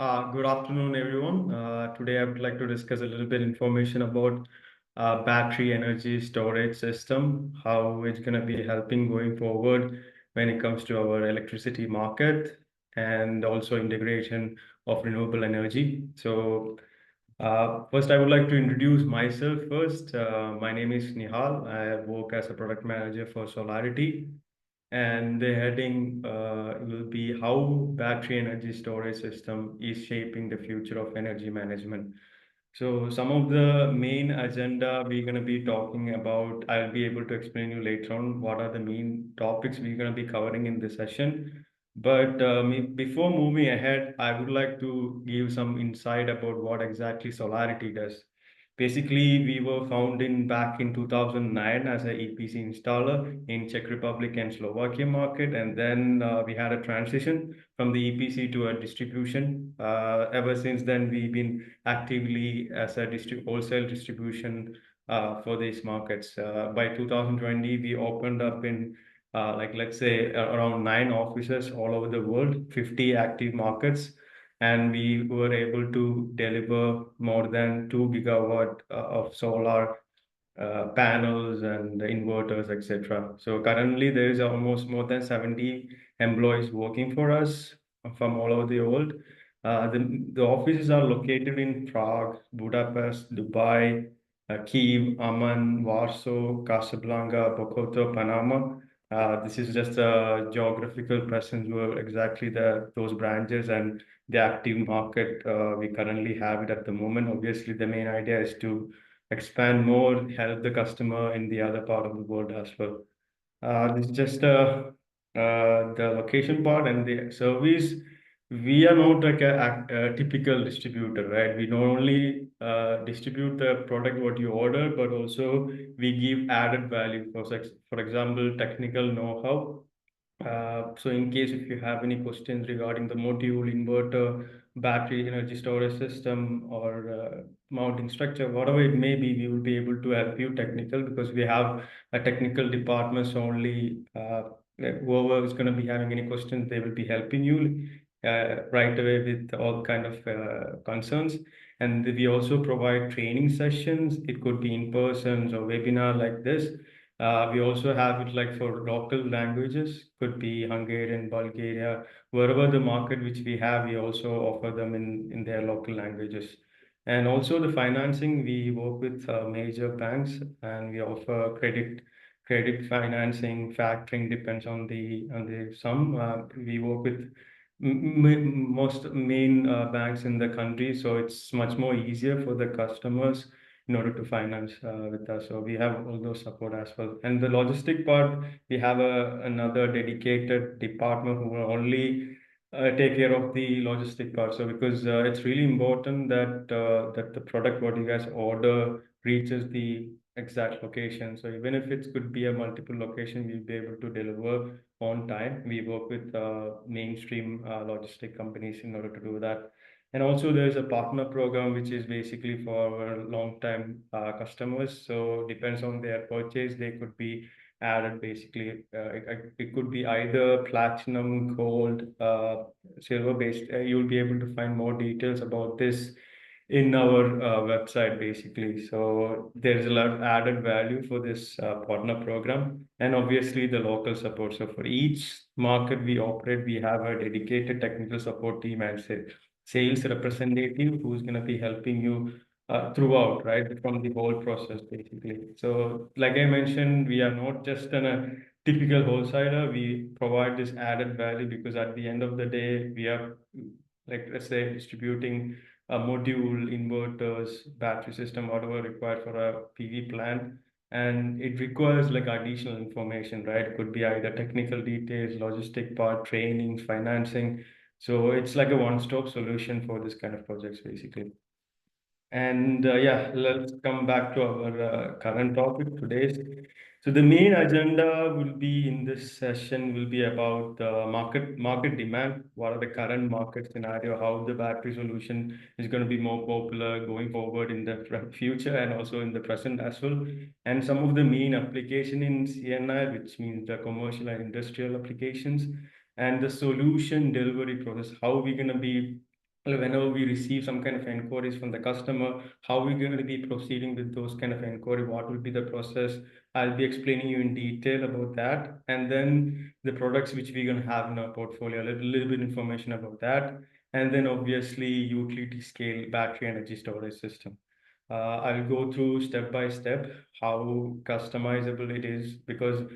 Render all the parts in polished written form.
Good afternoon, everyone. Today, I would like to discuss a little bit information about battery energy storage system, how it's going to be helping going forward when it comes to our electricity market, and also integration of renewable energy. First, I would like to introduce myself first. My name is Nihal. I work as a product manager for Solarity, and the heading will be how battery energy storage system is shaping the future of energy management. So some of the main agenda we're going to be talking about, I'll be able to explain you later on what are the main topics we're going to be covering in this session. But before moving ahead, I would like to give some insight about what exactly Solarity does. Basically, we were founded back in 2009 as a EPC installer in Czech Republic and Slovakia market, and then we had a transition from the EPC to a distribution. Ever since then, we've been actively as a wholesale distribution for these markets. By 2020, we opened up in like let's say around 9 offices all over the world, 50 active markets, and we were able to deliver more than 2 gigawatt of solar panels and inverters, etc. So currently there is almost more than 70 employees working for us from all over the world. The offices are located in Prague, Budapest, Dubai, Kyiv, Amman, Warsaw, Casablanca, Bogota, Panama. This is just a geographical presence where exactly those branches and the active market we currently have it at the moment. Obviously, the main idea is to expand more, help the customer in the other part of the world as well. This is just the location part and the service. We are not like a typical distributor, right? We not only distribute the product what you order, but also we give added value. For example, technical know-how. So in case if you have any questions regarding the module, inverter, battery energy storage system, or mounting structure, whatever it may be, we will be able to help you technical because we have a technical department. So only whoever is going to be having any questions, they will be helping you right away with all kind of concerns. And we also provide training sessions. It could be in person or webinar like this. We also have it like for local languages, could be Hungarian, Bulgaria, wherever the market which we have, we also offer them in their local languages. And also the financing, we work with major banks and we offer credit financing, factoring depends on the sum. We work with most main banks in the country, so it's much more easier for the customers in order to finance with us. So we have all those support as well. And the logistic part, we have another dedicated department who will only take care of the logistic part. So because it's really important that the product what you guys order reaches the exact location. So even if it could be a multiple location, we'll be able to deliver on time. We work with mainstream logistic companies in order to do that. And also there's a partner program, which is basically for our long-time customers. So depends on their purchase, they could be added basically. It could be either platinum, gold, silver based. You'll be able to find more details about this in our website basically. So there's a lot of added value for this partner program and obviously the local support. So for each market we operate, we have a dedicated technical support team and sales representative who's going to be helping you throughout, right, from the whole process basically. So like I mentioned, we are not just a typical wholesaler. We provide this added value because at the end of the day, we are like let's say distributing a module, inverters, battery system, whatever required for a PV plant. And it requires like additional information, right? It could be either technical details, logistic part, training, financing. So it's like a one-stop solution for this kind of projects, basically. And yeah, let's come back to our current topic today's. So the main agenda will be in this session will be about the market demand. What are the current market scenario? How the battery solution is going to be more popular going forward in the future and also in the present as well. And some of the main application in CNI, which means the commercial and industrial applications, and the solution delivery process. How we're going to be whenever we receive some kind of inquiries from the customer, how we're going to be proceeding with those kind of inquiry, what will be the process. I'll be explaining you in detail about that. And then the products which we're going to have in our portfolio, a little bit information about that. And then obviously utility scale battery energy storage system. I'll go through step by step how customizable it is, because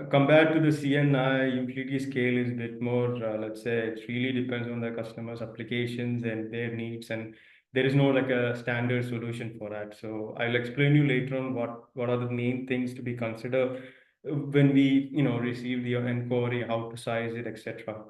compared to the CNI, utility scale is a bit more, let's say, it really depends on the customer's applications and their needs, and there is no like a standard solution for that. So I'll explain you later on what are the main things to be considered when we, receive the inquiry, how to size it, etc.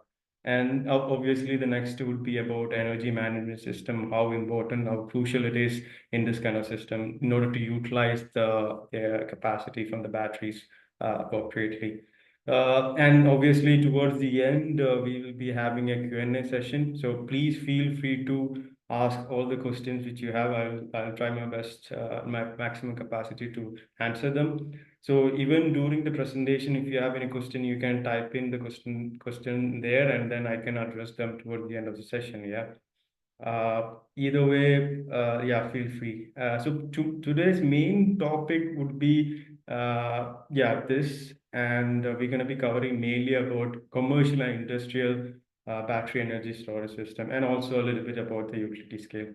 And obviously, the next would be about energy management system, how important, how crucial it is in this kind of system in order to utilize the capacity from the batteries appropriately. And obviously, towards the end, we will be having a Q&A session. So please feel free to ask all the questions which you have. I'll try my best, my maximum capacity to answer them. So even during the presentation, if you have any question, you can type in the question there, and then I can address them toward the end of the session. Yeah. Either way, yeah, feel free. So today's main topic would be, yeah, this, and we're going to be covering mainly about commercial and industrial battery energy storage system, and also a little bit about the utility scale.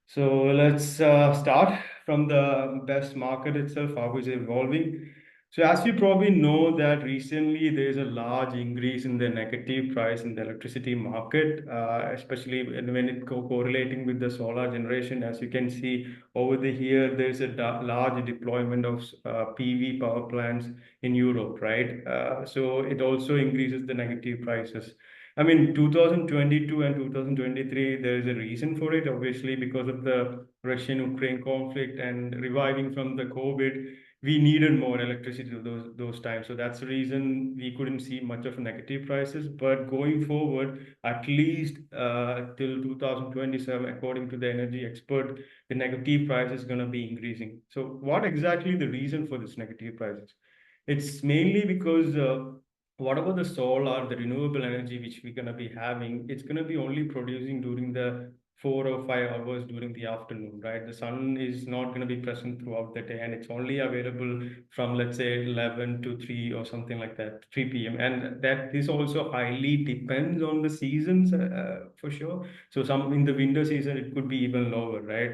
So let's start from the best market itself, how is it evolving. So as you probably know that recently there is a large increase in the negative price in the electricity market, especially when it correlating with the solar generation. As you can see over the here, there's a large deployment of PV power plants in Europe, right? So it also increases the negative prices. I mean, 2022 and 2023, there is a reason for it, obviously, because of the Russian-Ukraine conflict and reviving from the COVID, we needed more electricity those times. So that's the reason we couldn't see much of negative prices. But going forward, at least till 2027, according to the energy expert, the negative price is going to be increasing. So what exactly the reason for this negative prices? It's mainly because whatever the solar, the renewable energy which we're going to be having, it's going to be only producing during the 4 or 5 hours during the afternoon, right? The sun is not going to be present throughout the day, and it's only available from, let's say, 11 to 3 or something like that, 3 p.m. And that this also highly depends on the seasons, for sure. So some in the winter season, it could be even lower, right?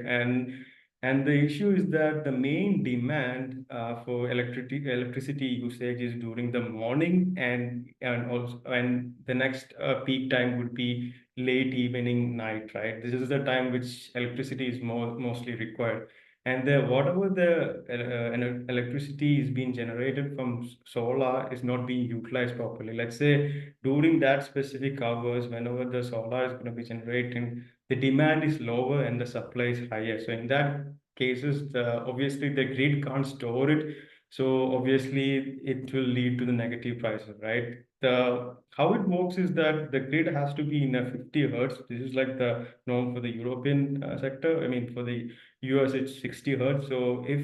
And the issue is that the main demand for electricity usage is during the morning, and also and the next peak time would be late evening, night, right? This is the time which electricity is mostly required. And whatever the electricity is being generated from solar is not being utilized properly. Let's say during that specific hours, whenever the solar is going to be generating, the demand is lower and the supply is higher. So in that cases, obviously the grid can't store it. So obviously it will lead to the negative prices, right? The how it works is that the grid has to be in a 50 hertz. This is like the norm for the European sector. I mean, for the US, it's 60 hertz. So if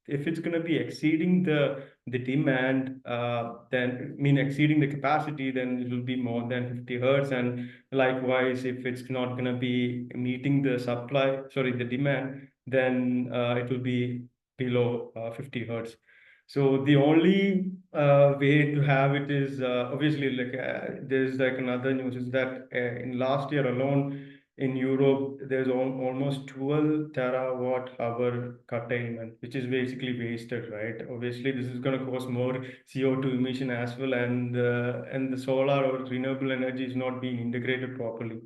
it's going to be exceeding the demand, then I mean exceeding the capacity, then it will be more than 50 hertz. And likewise, if it's not going to be meeting the supply, sorry, the demand, then it will be below 50 hertz. So the only way to have it is obviously like there's like another news is that in last year alone in Europe there's almost 12 terawatt hour curtailment, which is basically wasted, right? Obviously, this is going to cause more CO2 emission as well, and the solar or renewable energy is not being integrated properly.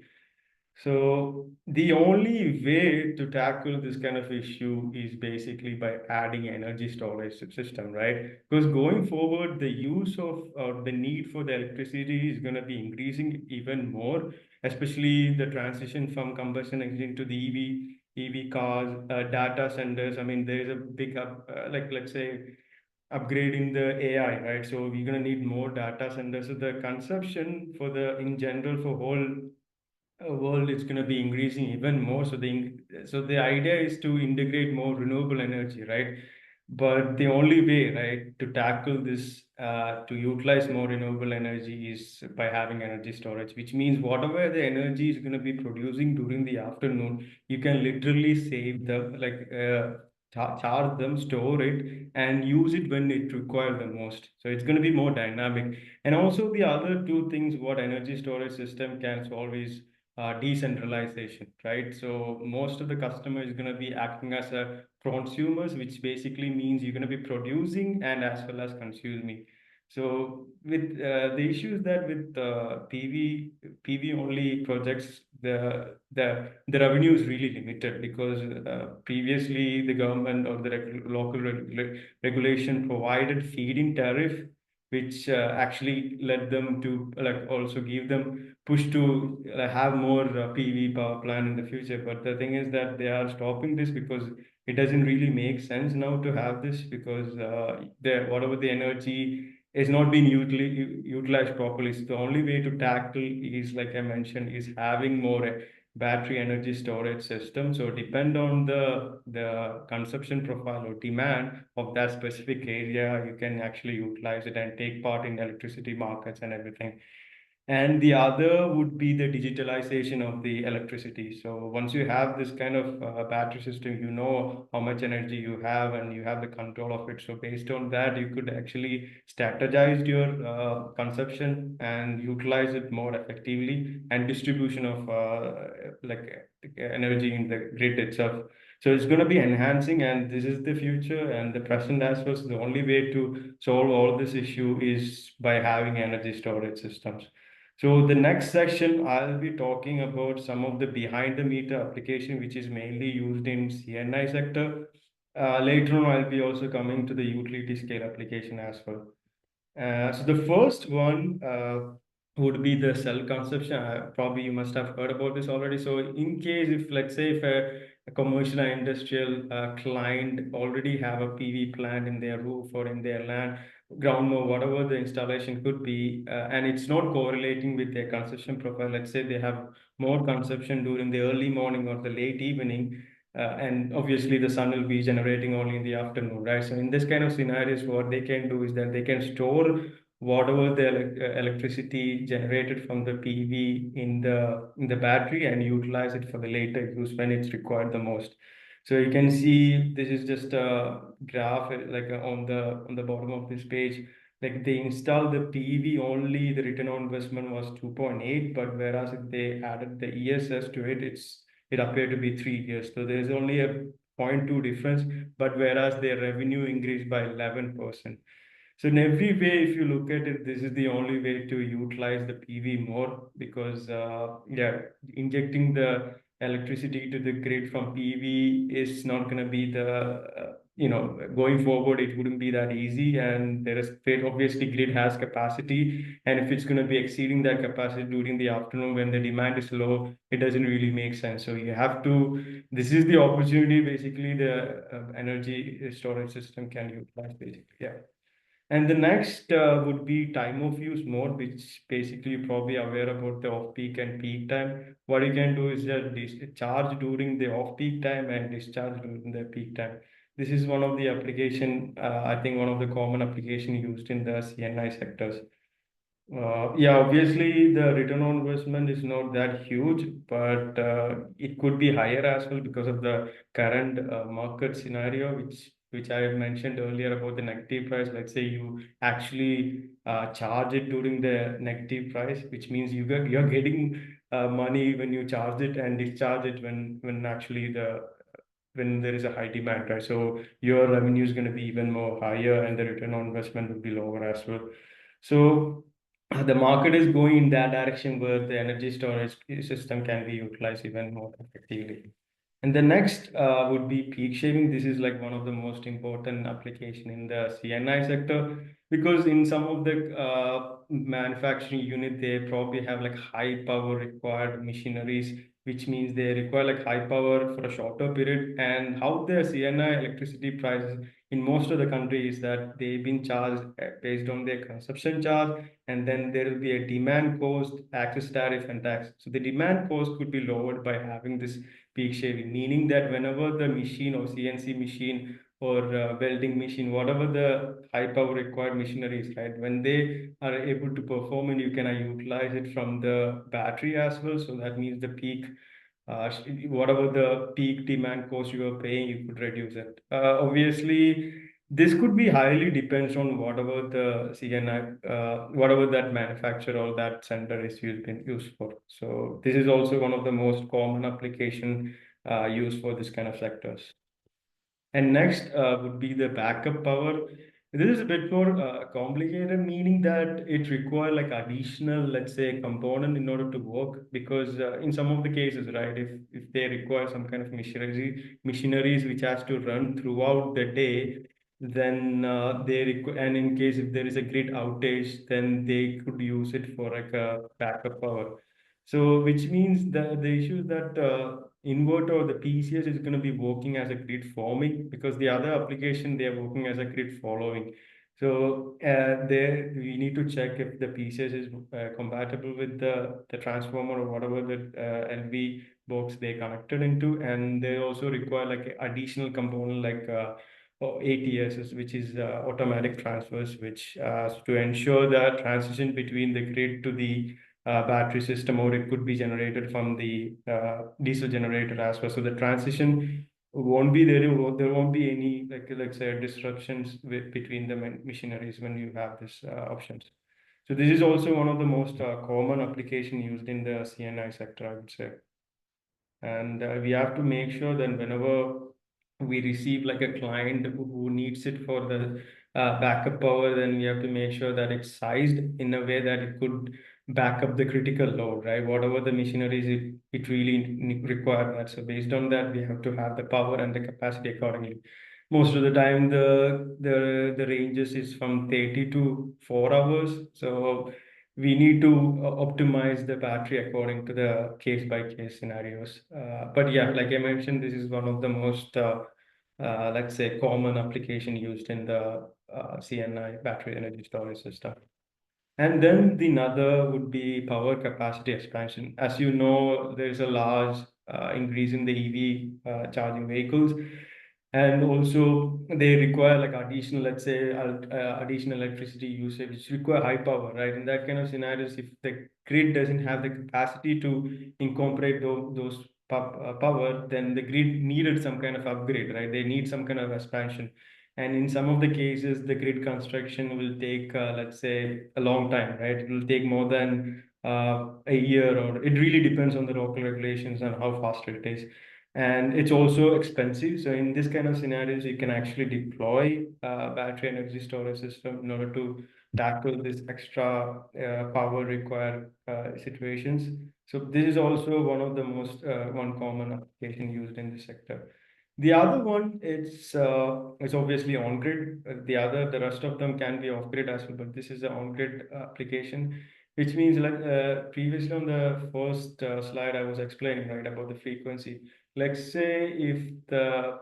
So the only way to tackle this kind of issue is basically by adding energy storage system, right? Because going forward, the use of the need for the electricity is going to be increasing even more, especially the transition from combustion engine to the EV cars, data centers. I mean, there is a big up, like let's say upgrading the AI, right? So we're going to need more data centers. So the consumption for the in general for whole world is going to be increasing even more. So the idea is to integrate more renewable energy, right? But the only way, right, to tackle this, to utilize more renewable energy is by having energy storage, which means whatever the energy is going to be producing during the afternoon, you can literally save the, like, charge them, store it, and use it when it requires the most. So it's going to be more dynamic. And also the other two things what energy storage system can solve is decentralization, right? So most of the customer is going to be acting as a prosumers, which basically means you're going to be producing and as well as consuming. So with the issue is that with PV only projects, the revenue is really limited because previously the government or the local regulation provided feed-in tariff, which actually led them to like also give them push to have more PV power plant in the future. But the thing is that they are stopping this because it doesn't really make sense now to have this because the whatever the energy is not being utilized properly. So the only way to tackle is, like I mentioned, is having more battery energy storage system. So depend on the consumption profile or demand of that specific area, you can actually utilize it and take part in electricity markets and everything. And the other would be the digitalization of the electricity. So once you have this kind of battery system, you know how much energy you have and you have the control of it. So based on that, you could actually strategize your consumption and utilize it more effectively and distribution of like energy in the grid itself. So it's going to be enhancing, and this is the future and the present as well. So the only way to solve all this issue is by having energy storage systems. So the next section, I'll be talking about some of the behind the meter application, which is mainly used in CNI sector. Later on, I'll be also coming to the utility scale application as well. So the first one would be the cell consumption. Probably you must have heard about this already. So in case if let's say if a commercial or industrial client already have a PV plant in their roof or in their land, ground or whatever the installation could be, and it's not correlating with their consumption profile. Let's say they have more consumption during the early morning or the late evening, and obviously the sun will be generating only in the afternoon, right? So in this kind of scenarios, what they can do is that they can store whatever the electricity generated from the PV in the battery and utilize it for the later use when it's required the most. So you can see this is just a graph like on the bottom of this page. Like they installed the PV only, the return on investment was 2.8, but whereas if they added the ESS to it, it appeared to be 3 years. So there is only a zero point 0.2 difference, but whereas their revenue increased by 11%. So in every way, if you look at it, this is the only way to utilize the PV more because yeah, injecting the electricity to the grid from PV is not going to be the going forward. It wouldn't be that easy, and there is obviously grid has capacity, and if it's going to be exceeding that capacity during the afternoon when the demand is low, it doesn't really make sense. So you have to. This is the opportunity. Basically, the energy storage system can utilize. Basically, yeah. And the next would be time of use mode, which basically you're probably aware about the off-peak and peak time. What you can do is just charge during the off-peak time and discharge during the peak time. This is one of the application, I think one of the common application used in the CNI sectors. Yeah, obviously the return on investment is not that huge, but it could be higher as well because of the current market scenario, which I mentioned earlier about the negative price. Let's say you actually charge it during the negative price, which means you're getting money when you charge it and discharge it when actually when there is a high demand, right? So your revenue is going to be even more higher and the return on investment will be lower as well. So the market is going in that direction where the energy storage system can be utilized even more effectively. And the next would be peak shaving. This is like one of the most important application in the CNI sector because in some of the manufacturing unit, they probably have like high power required machineries, which means they require like high power for a shorter period. And how the CNI electricity prices in most of the countries that they've been charged based on their consumption charge, and then there will be a demand cost, access tariff, and tax. So the demand cost could be lowered by having this peak shaving, meaning that whenever the machine or CNC machine or welding machine, whatever the high power required machineries, right? When they are able to perform and you can utilize it from the battery as well. So that means the peak, whatever the peak demand cost you are paying, you could reduce it. Obviously, this could be highly depends on whatever the CNI, whatever that manufacturer or that center is used for. So this is also one of the most common application used for this kind of sectors. And next would be the backup power. This is a bit more complicated, meaning that it requires like additional, let's say, component in order to work. Because in some of the cases, right, if they require some kind of machineries which has to run throughout the day, then they require, and in case if there is a grid outage, then they could use it for like a backup power. So which means the issue is that inverter or the PCS is going to be working as a grid forming, because the other application they are working as a grid following. So there we need to check if the PCS is compatible with the transformer or whatever the LV box they connected into, and they also require like additional component like ATS, which is automatic transfer switch, to ensure the transition between the grid to the battery system, or it could be generated from the diesel generator as well. So the transition won't be there. There won't be any like let's say disruptions between the machineries when you have this options. So this is also one of the most common application used in the CNI sector, I would say. And we have to make sure that whenever we receive like a client who needs it for the backup power, then we have to make sure that it's sized in a way that it could back up the critical load, right? Whatever the machineries it really require that. So based on that, we have to have the power and the capacity accordingly. Most of the time, the ranges is from 30 to 4 hours. So we need to optimize the battery according to the case by case scenarios. But yeah, like I mentioned, this is one of the most, let's say, common application used in the CNI battery energy storage system. And then the another would be power capacity expansion. As you know, there is a large increase in the EV charging vehicles, and also they require like additional, let's say, additional electricity usage, which require high power, right? In that kind of scenarios, if the grid doesn't have the capacity to incorporate those power, then the grid needed some kind of upgrade, right? They need some kind of expansion. And in some of the cases, the grid construction will take, let's say, a long time, right? It will take more than a year, or it really depends on the local regulations and how fast it is. And it's also expensive. So in this kind of scenarios, you can actually deploy battery energy storage system in order to tackle this extra power required situations. So this is also one of the most one common application used in this sector. The other one is obviously on grid. The rest of them can be off grid as well, but this is an on grid application, which means like previously on the first slide I was explaining right about the frequency. Let's say if the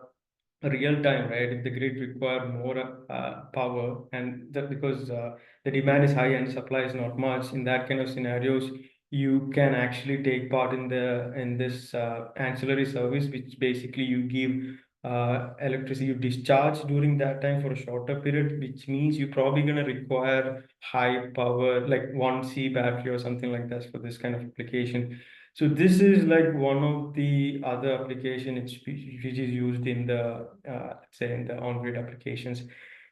real time, right? If the grid require more power, and that because the demand is high and supply is not much, in that kind of scenarios, you can actually take part in the in this ancillary service, which basically you give electricity, you discharge during that time for a shorter period, which means you're probably going to require high power, like 1C battery or something like that for this kind of application. So this is like one of the other application which is used in the let's say in the on-grid applications.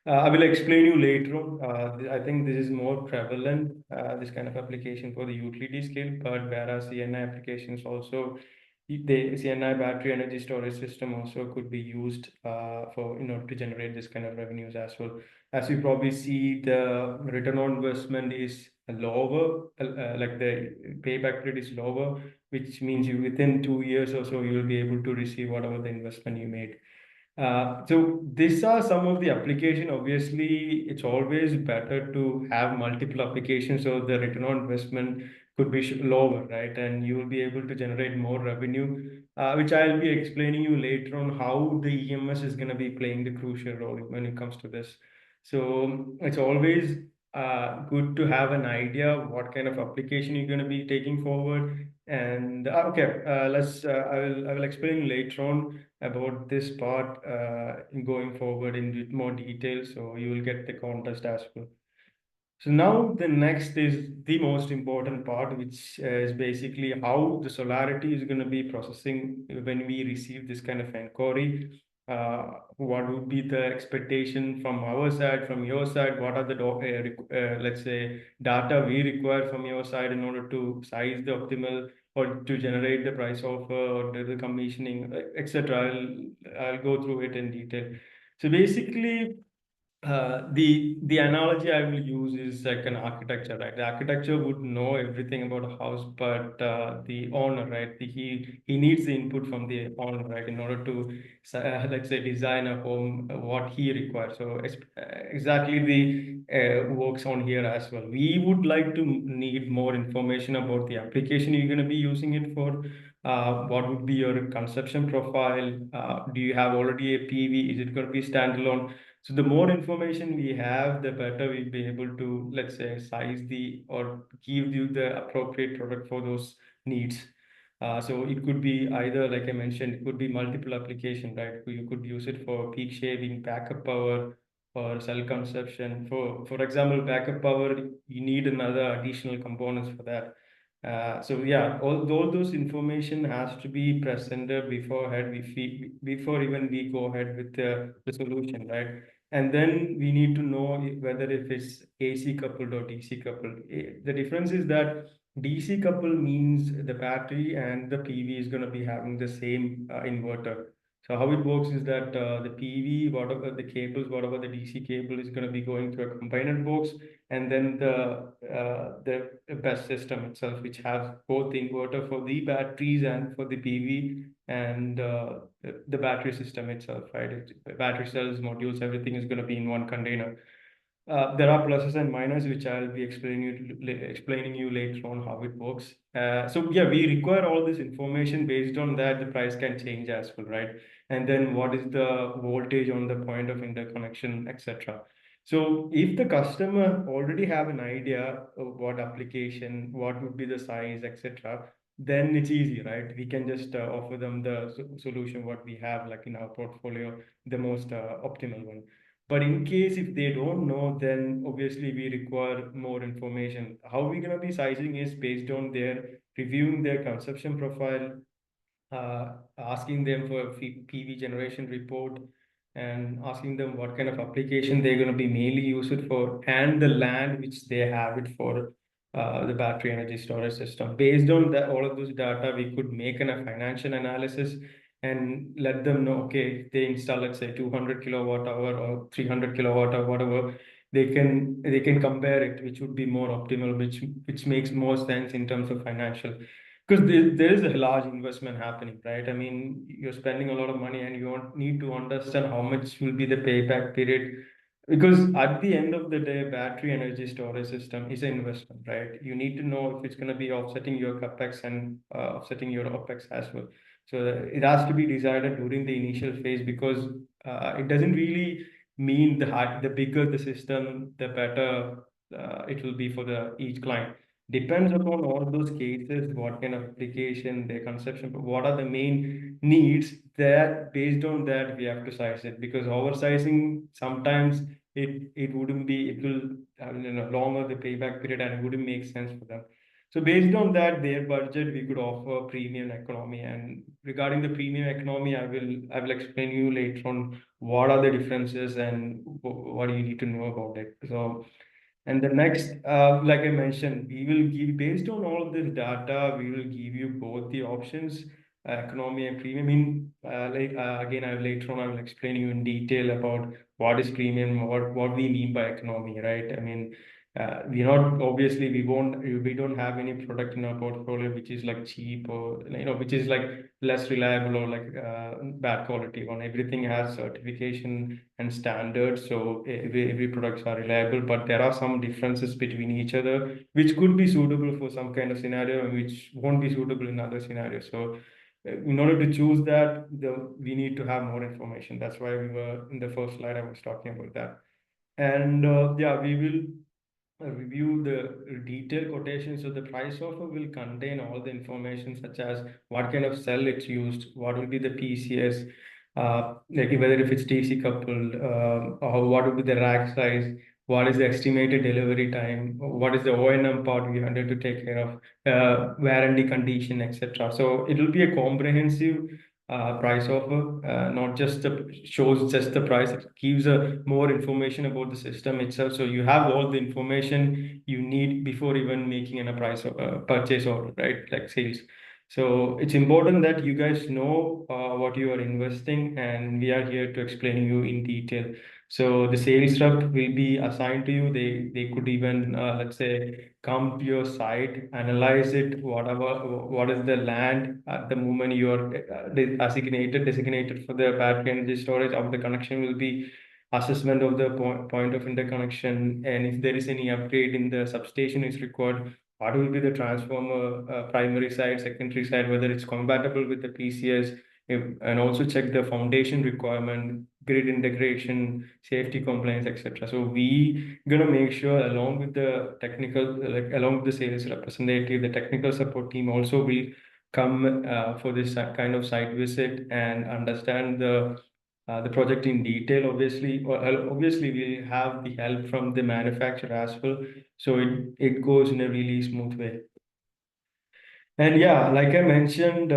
I will explain you later on. I think this is more prevalent, this kind of application for the utility scale, but whereas CNI applications also, the CNI battery energy storage system also could be used for in order to generate this kind of revenues as well. As you probably see, the return on investment is lower, like the payback period is lower, which means you within 2 years or so you will be able to receive whatever the investment you made. So these are some of the application. Obviously, it's always better to have multiple applications so the return on investment could be lower, right? And you will be able to generate more revenue, which I'll be explaining you later on how the EMS is going to be playing the crucial role when it comes to this. So it's always good to have an idea what kind of application you're going to be taking forward. And okay, I will explain later on about this part in going forward in more detail, so you will get the context as well. So now the next is the most important part, which is basically how the Solarity is going to be processing when we receive this kind of inquiry. What would be the expectation from our side, from your side? What are the let's say data we require from your side in order to size the optimal or to generate the price offer or do the commissioning, etc. I'll go through it in detail. So basically, the analogy I will use is like an architecture, right? The architecture would know everything about a house, but the owner, right? He needs the input from the owner, right, in order to let's say design a home what he requires. So it's exactly the works on here as well. We would like to need more information about the application you're going to be using it for. What would be your consumption profile? Do you have already a PV? Is it going to be standalone? So the more information we have, the better we'll be able to, let's say, size the or give you the appropriate product for those needs. So it could be either, like I mentioned, it could be multiple application, right? You could use it for peak shaving, backup power, or cell consumption. For example, backup power, you need another additional components for that. So yeah, all those information has to be presented beforehand, before even we go ahead with the solution, right? And then we need to know whether if it's AC coupled or DC coupled. The difference is that DC coupled means the battery and the PV is going to be having the same inverter. So how it works is that the PV, whatever the cables, whatever the DC cable is going to be going to a combiner box, and then the bus system itself, which has both the inverter for the batteries and for the PV, and the battery system itself, right? Battery cells, modules, everything is going to be in one container. There are pluses and minus, which I'll be explaining you later on how it works. So yeah, we require all this information. Based on that, the price can change as well, right? And then what is the voltage on the point of interconnection, etc. So if the customer already have an idea of what application, what would be the size, etc., then it's easy, right? We can just offer them the solution what we have, like in our portfolio, the most optimal one. But in case if they don't know, then obviously we require more information. How we're going to be sizing is based on their reviewing their consumption profile, asking them for a PV generation report, and asking them what kind of application they're going to be mainly use it for, and the land which they have it for, the battery energy storage system. Based on that, all of those data, we could make a financial analysis and let them know, okay, if they install, let's say, 200 kilowatt hour or 300 kilowatt or whatever, they can compare it, which would be more optimal, which makes more sense in terms of financial, because there is a large investment happening, right? I mean, you're spending a lot of money and you need to understand how much will be the payback period. Because at the end of the day, battery energy storage system is an investment, right? You need to know if it's going to be offsetting your capex and offsetting your opex as well. So it has to be decided during the initial phase, because it doesn't really mean the bigger the system, the better it will be for the each client. Depends upon all those cases, what kind of application, their conception, what are the main needs, that based on that we have to size it, because oversizing sometimes it wouldn't be, it will longer the payback period and it wouldn't make sense for them. So based on that, their budget, we could offer premium economy. And regarding the premium economy, I will explain you later on what are the differences and what do you need to know about it. So, and the next, like I mentioned, we will give, based on all of this data, we will give you both the options, economy and premium. I mean, again, later on, I will explain you in detail about what is premium, what we mean by economy, right? I mean, we not obviously we don't have any product in our portfolio which is like cheap or which is like less reliable or like bad quality one. Everything has certification and standards, so every products are reliable. But there are some differences between each other, which could be suitable for some kind of scenario and which won't be suitable in other scenarios. So in order to choose that, we need to have more information. That's why we were in the first slide I was talking about that. And yeah, we will. review the detailed quotation. So the price offer will contain all the information such as what kind of cell it's used, what will be the PCS, like whether if it's DC coupled, or what will be the rack size, what is the estimated delivery time, what is the O&M part we wanted to take care of, warranty condition, etc. So it will be a comprehensive price offer, not just shows just the price. It gives more information about the system itself. So you have all the information you need before even making a price purchase order, right? Like sales. So it's important that you guys know what you are investing, and we are here to explain you in detail. So the sales rep will be assigned to you. They could even let's say come to your site, analyze it, whatever what is the land at the moment you are designated for the battery energy storage of the connection will be assessment of the point of interconnection, and if there is any upgrade in the substation is required, what will be the transformer primary side, secondary side, whether it's compatible with the PCS, and also check the foundation requirement, grid integration, safety compliance, etc. So we gonna make sure along with the technical, like along with the sales representative, the technical support team also will come for this kind of site visit and understand the project in detail. Obviously, obviously we'll have the help from the manufacturer as well, so it goes in a really smooth way. And yeah, like I mentioned,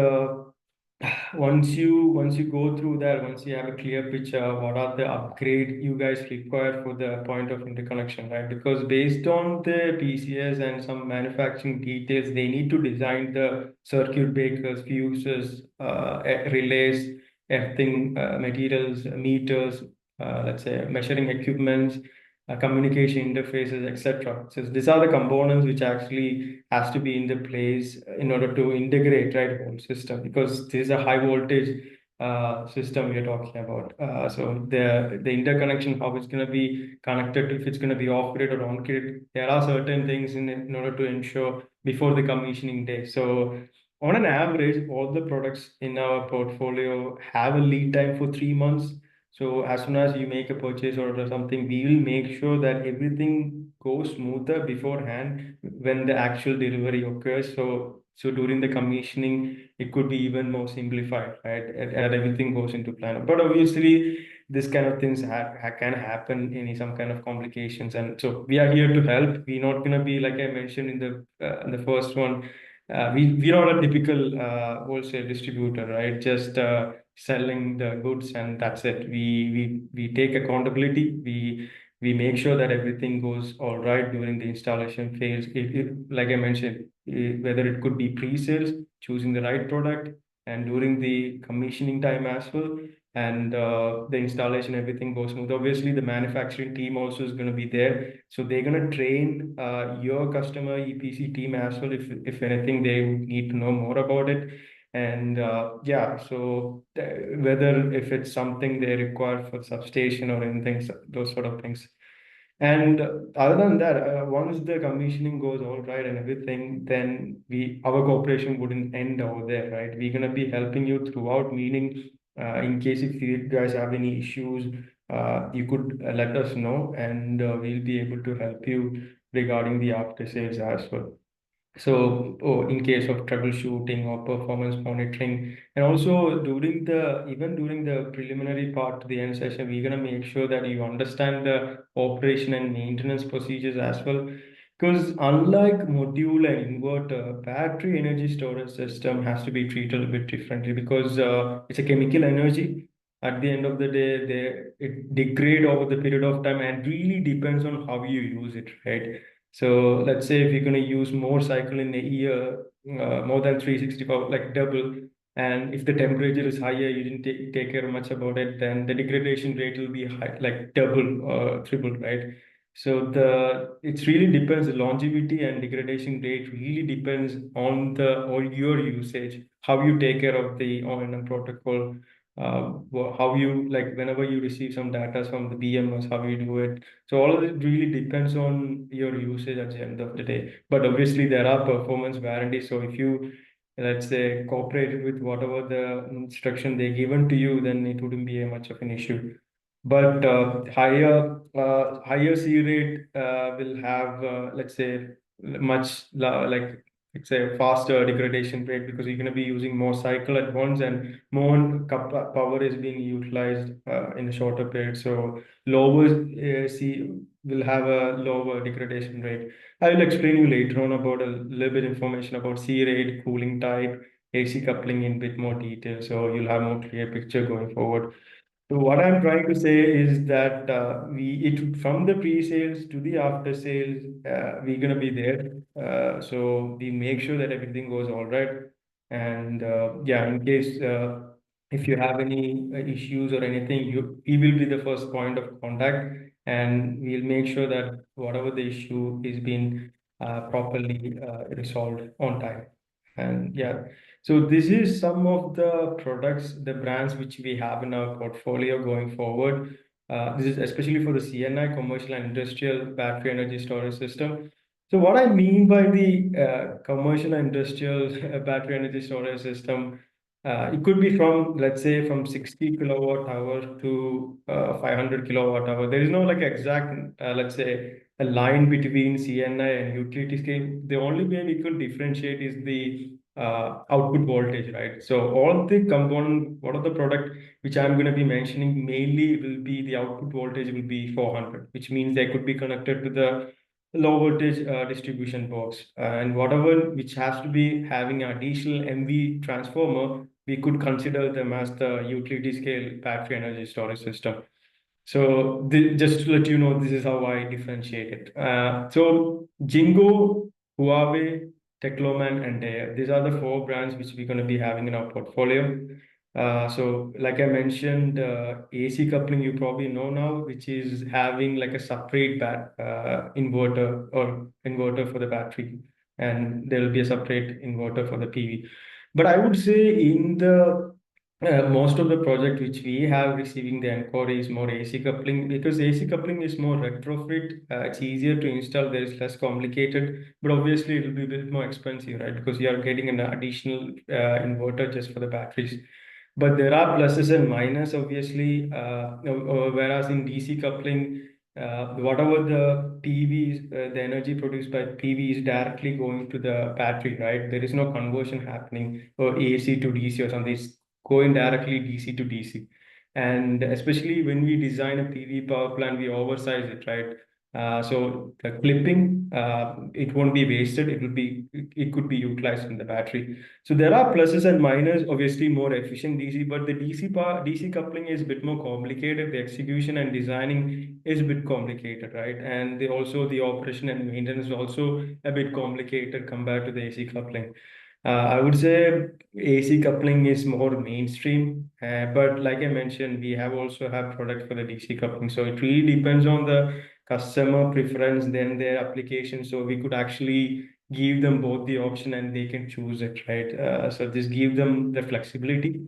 once you go through that, once you have a clear picture, what are the upgrade you guys require for the point of interconnection, right? Because based on the PCS and some manufacturing details, they need to design the circuit breakers, fuses, relays, everything, materials, meters, let's say measuring equipments, communication interfaces, etc. So these are the components which actually has to be in the place in order to integrate right whole system, because this is a high voltage system we are talking about. So the interconnection, how it's going to be connected, if it's going to be off grid or on grid, there are certain things in order to ensure before the commissioning day. So on an average, all the products in our portfolio have a lead time for 3 months. So as soon as you make a purchase order or something, we will make sure that everything goes smoother beforehand when the actual delivery occurs. So during the commissioning, it could be even more simplified, right? And everything goes into plan. But obviously, this kind of things can happen in some kind of complications, and so we are here to help. We're not gonna be like I mentioned in the first one. We're not a typical wholesale distributor, right? Just selling the goods and that's it. We take accountability. We make sure that everything goes all right during the installation phase. Like I mentioned, whether it could be pre-sales, choosing the right product, and during the commissioning time as well, and the installation, everything goes smooth. Obviously, the manufacturing team also is going to be there, so they're going to train your customer EPC team as well if anything they need to know more about it. And yeah, so whether if it's something they require for substation or anything, those sort of things. And other than that, once the commissioning goes all right and everything, then our cooperation wouldn't end over there, right? We're gonna be helping you throughout, meaning in case if you guys have any issues, you could let us know, and we'll be able to help you regarding the after sales as well. So, oh, in case of troubleshooting or performance monitoring, and also even during the preliminary part, the end session, we're gonna make sure that you understand the operation and maintenance procedures as well. Because unlike module and inverter, battery energy storage system has to be treated a bit differently, because it's a chemical energy. At the end of the day, it degrade over the period of time and really depends on how you use it, right? So let's say if you're going to use more cycle in a year, more than 365, like double, and if the temperature is higher, you didn't take care much about it, then the degradation rate will be high, like double or triple, right? So it really depends. The longevity and degradation rate really depends on your usage, how you take care of the O&M protocol, how you like whenever you receive some data from the BMS, how you do it. So all of it really depends on your usage at the end of the day. But obviously there are performance warranties. So if you, let's say, cooperated with whatever the instruction they given to you, then it wouldn't be a much of an issue. but higher C rate will have, let's say, like it's a faster degradation rate because you're going to be using more cycle at once and more power is being utilized in a shorter period. So lower C will have a lower degradation rate. I will explain you later on about a little bit information about C rate, cooling type, AC coupling in bit more detail. So you'll have more clear picture going forward. So what I'm trying to say is that from the pre-sales to the after sales, we're gonna be there. So we make sure that everything goes all right. And yeah, in case if you have any issues or anything, we will be the first point of contact, and we'll make sure that whatever the issue is being properly resolved on time. And yeah. So this is some of the products, the brands which we have in our portfolio going forward. This is especially for the CNI, commercial and industrial battery energy storage system. So what I mean by the commercial and industrial battery energy storage system, it could be from, let's say, from 60 kilowatt hour to 500 kilowatt hour. There is no like exact, let's say, a line between CNI and utility scale. The only way we could differentiate is the output voltage, right? So all the component, what are the product which I'm going to be mentioning mainly will be the output voltage will be 400, which means they could be connected to the low voltage distribution box, and whatever which has to be having an additional MV transformer, we could consider them as the utility scale battery energy storage system. So just to let you know, this is how I differentiate it. So Jingo, Huawei, Teoman, and Dare. These are the four brands which we're going to be having in our portfolio. So like I mentioned, AC coupling you probably know now, which is having like a separate inverter or inverter for the battery, and there will be a separate inverter for the PV. But I would say in the most of the project which we have receiving the inquiry is more AC coupling because AC coupling is more retrofit. It's easier to install. There is less complicated, but obviously it will be a bit more expensive, right? Because you are getting an additional inverter just for the batteries. But there are pluses and minuses, obviously. Whereas in DC coupling, whatever the PV is, the energy produced by PV is directly going to the battery, right? There is no conversion happening or AC to DC or something. It's going directly DC to DC. And especially when we design a PV power plant, we oversize it, right? So the clipping, it won't be wasted. It could be utilized in the battery. So there are pluses and minuses. Obviously, more efficient DC, but the DC coupling is a bit more complicated. The execution and designing is a bit complicated, right? And also the operation and maintenance is also a bit complicated compared to the AC coupling. I would say AC coupling is more mainstream, but like I mentioned, we have also have product for the DC coupling. So it really depends on the customer preference, then their application. So we could actually give them both the option and they can choose it, right? So this give them the flexibility.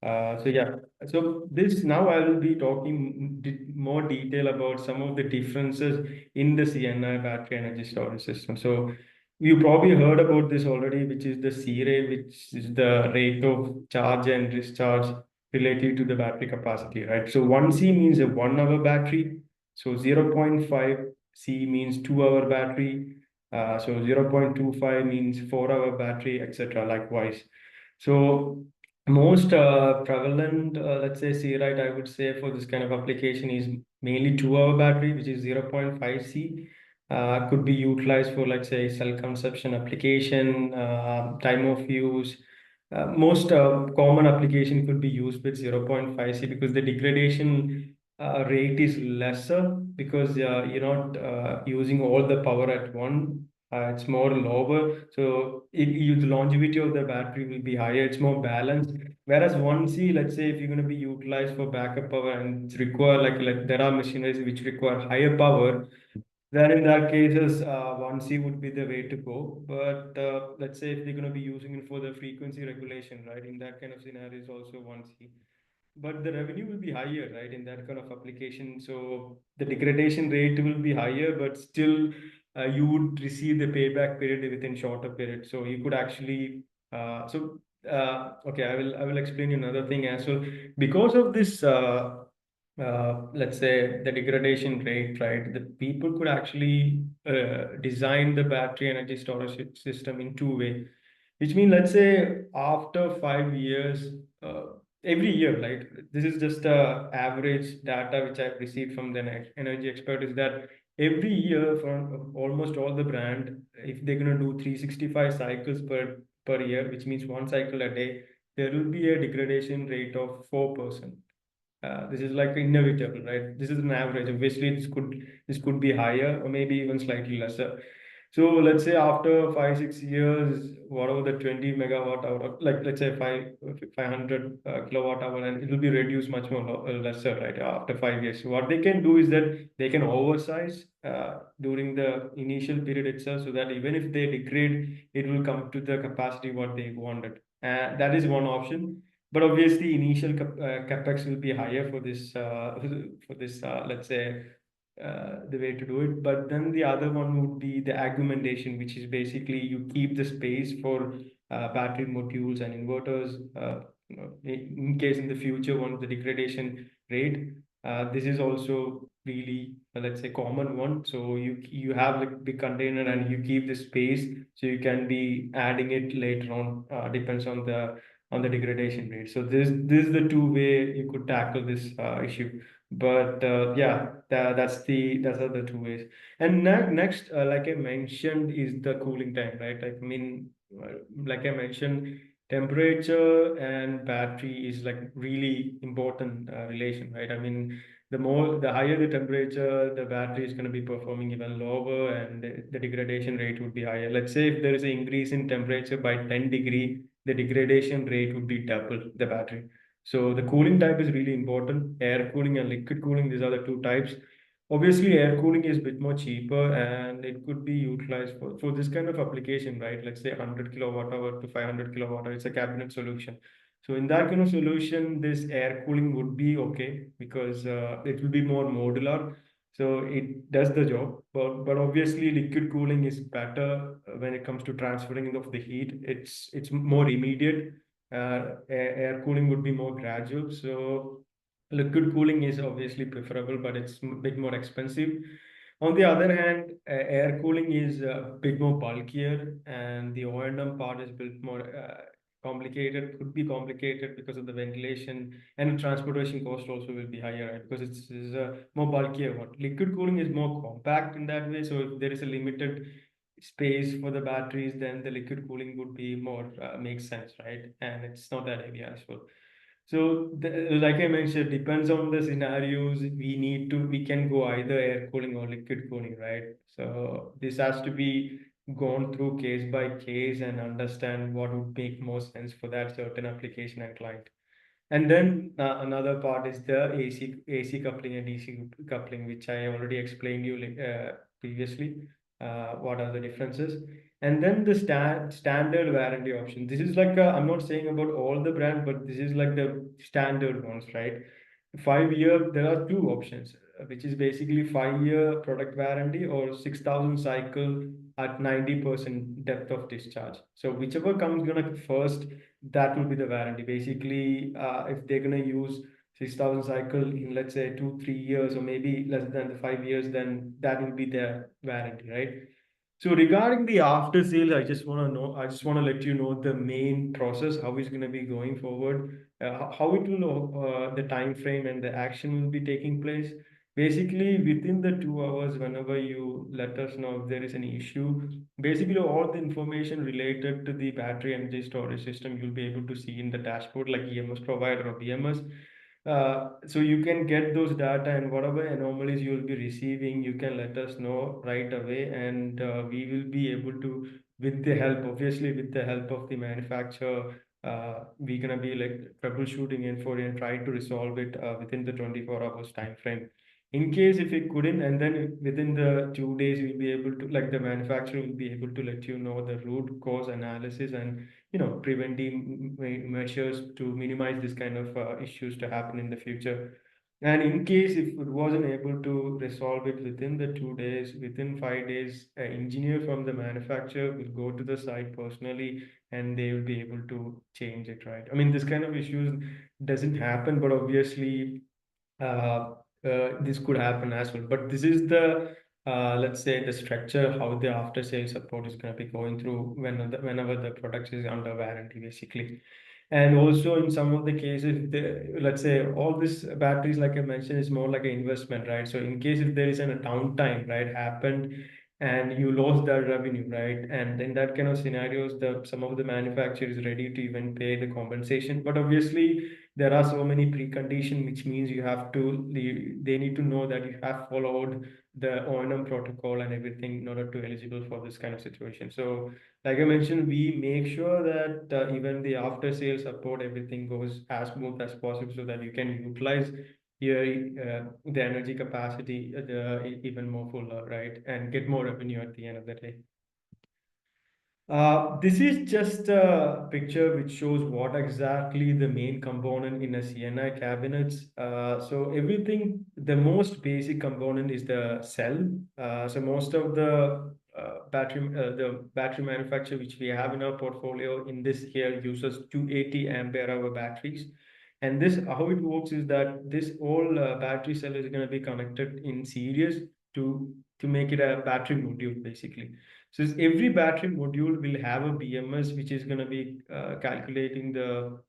So yeah, so this now I will be talking more detail about some of the differences in the CNI battery energy storage system. So you probably heard about this already, which is the C rate, which is the rate of charge and discharge related to the battery capacity, right? So 1C means a 1 hour battery. So 0.5 C means 2 hour battery. So 0.25 means 4 hour battery, etc. Likewise. So most prevalent, let's say C rate, I would say for this kind of application is mainly 2 hour battery, which is 0.5 C. Could be utilized for, let's say, cell consumption application, time of use. Most common application could be used with 0.5 C because the degradation rate is lesser because you're not using all the power at one. It's more lower, so the longevity of the battery will be higher. It's more balanced. Whereas 1C, let's say, if you're going to be utilized for backup power and it's require like there are machineries which require higher power, then in that cases, 1C would be the way to go. But let's say if they're going to be using it for the frequency regulation, right? In that kind of scenarios, also 1C. But the revenue will be higher, right? In that kind of application. So the degradation rate will be higher, but still you would receive the payback period within shorter period. So you could actually, okay, I will explain you another thing as well. Because of this let's say the degradation rate, right? The people could actually design the battery energy storage system in two way, which means let's say after 5 years, every year, like this is just a average data which I've received from the energy expert is that every year for almost all the brand, if they're gonna do 365 cycles per year, which means one cycle a day, there will be a degradation rate of 4%. This is like inevitable, right? This is an average. Obviously, this could be higher or maybe even slightly lesser. So let's say after 5 6 years, whatever the 20 megawatt hour, like let's say 500 kilowatt hour, and it will be reduced much more lesser, right? After 5 years. So what they can do is that they can oversize during the initial period itself, so that even if they degrade, it will come to the capacity what they wanted. That is one option. But obviously, initial capex will be higher for this let's say the way to do it. But then the other one would be the augmentation, which is basically you keep the space for battery modules and inverters. In case in the future, one of the degradation rate. This is also really let's say common one. So you have like big container and you keep the space so you can be adding it later on. Depends on the degradation rate. So this is the two way you could tackle this issue. But yeah, that's are the two ways. And next, like I mentioned, is the cooling time, right? I mean, like I mentioned, temperature and battery is like really important relation, right? I mean, the higher the temperature, the battery is going to be performing even lower, and the degradation rate would be higher. Let's say if there is an increase in temperature by 10 degree, the degradation rate would be double the battery. So the cooling type is really important. Air cooling and liquid cooling, these are the two types. Obviously, air cooling is a bit more cheaper and it could be utilized for this kind of application, right? Let's say 100 kilowatt hour to 500 kilowatt hour. It's a cabinet solution. So in that kind of solution, this air cooling would be okay because it will be more modular. So it does the job. But obviously, liquid cooling is better when it comes to transferring of the heat. It's more immediate. Air cooling would be more gradual. So liquid cooling is obviously preferable, but it's a bit more expensive. On the other hand, air cooling is a bit more bulkier, and the O&M part is a bit more complicated. Could be complicated because of the ventilation, and the transportation cost also will be higher, right? Because it's a more bulkier one. Liquid cooling is more compact in that way. So if there is a limited space for the batteries, then the liquid cooling would be more makes sense, right? And it's not that heavy as well. So, like I mentioned, depends on the scenarios. We can go either air cooling or liquid cooling, right? So, this has to be gone through case by case and understand what would make more sense for that certain application and client. And then another part is the AC coupling and DC coupling, which I already explained you previously. What are the differences? And then the standard warranty option. This is like I'm not saying about all the brand, but this is like the standard ones, right? 5 year, there are two options, which is basically 5 year product warranty or 6,000 cycle at 90% depth of discharge. So whichever comes gonna first, that will be the warranty. Basically, if they're gonna use 6,000 cycle in let's say 2 3 years or maybe less than the 5 years, then that will be their warranty, right? So regarding the after sales, I just want to let you know the main process, how it's going to be going forward, how it will, the time frame and the action will be taking place. Basically, within the 2 hours, whenever you let us know if there is any issue, basically all the information related to the battery energy storage system, you'll be able to see in the dashboard like EMS provider or BMS. So you can get those data, and whatever anomalies you will be receiving, you can let us know right away, and we will be able to, with the help, obviously with the help of the manufacturer, we're gonna be like troubleshooting it for you and try to resolve it within the 24 hours time frame. In case if it couldn't, and then within the 2 days, we'll be able to, like the manufacturer will be able to let you know the root cause analysis and preventive measures to minimize this kind of issues to happen in the future. And in case if it wasn't able to resolve it within the 2 days, within 5 days, an engineer from the manufacturer will go to the site personally and they will be able to change it, right? I mean, this kind of issues doesn't happen, but obviously this could happen as well. But this is the let's say the structure how the after sales support is going to be going through whenever the product is under warranty, basically. And also in some of the cases, let's say all these batteries, like I mentioned, is more like an investment, right? So in case if there is a downtime, right, happened and you lost that revenue, right? And in that kind of scenarios, some of the manufacturer is ready to even pay the compensation. But obviously, there are so many preconditions, which means they need to know that you have followed the O&M protocol and everything in order to eligible for this kind of situation. So like I mentioned, we make sure that even the after sales support, everything goes as smooth as possible so that you can utilize your the energy capacity even more fuller, right? And get more revenue at the end of the day. This is just a picture which shows what exactly the main component in a CNI cabinets. So everything, the most basic component is the cell. So most of the battery manufacturer which we have in our portfolio in this here uses 280 ampere hour batteries. And this, how it works is that this whole battery cell is going to be connected in series to make it a battery module, basically. So every battery module will have a BMS which is going to be calculating the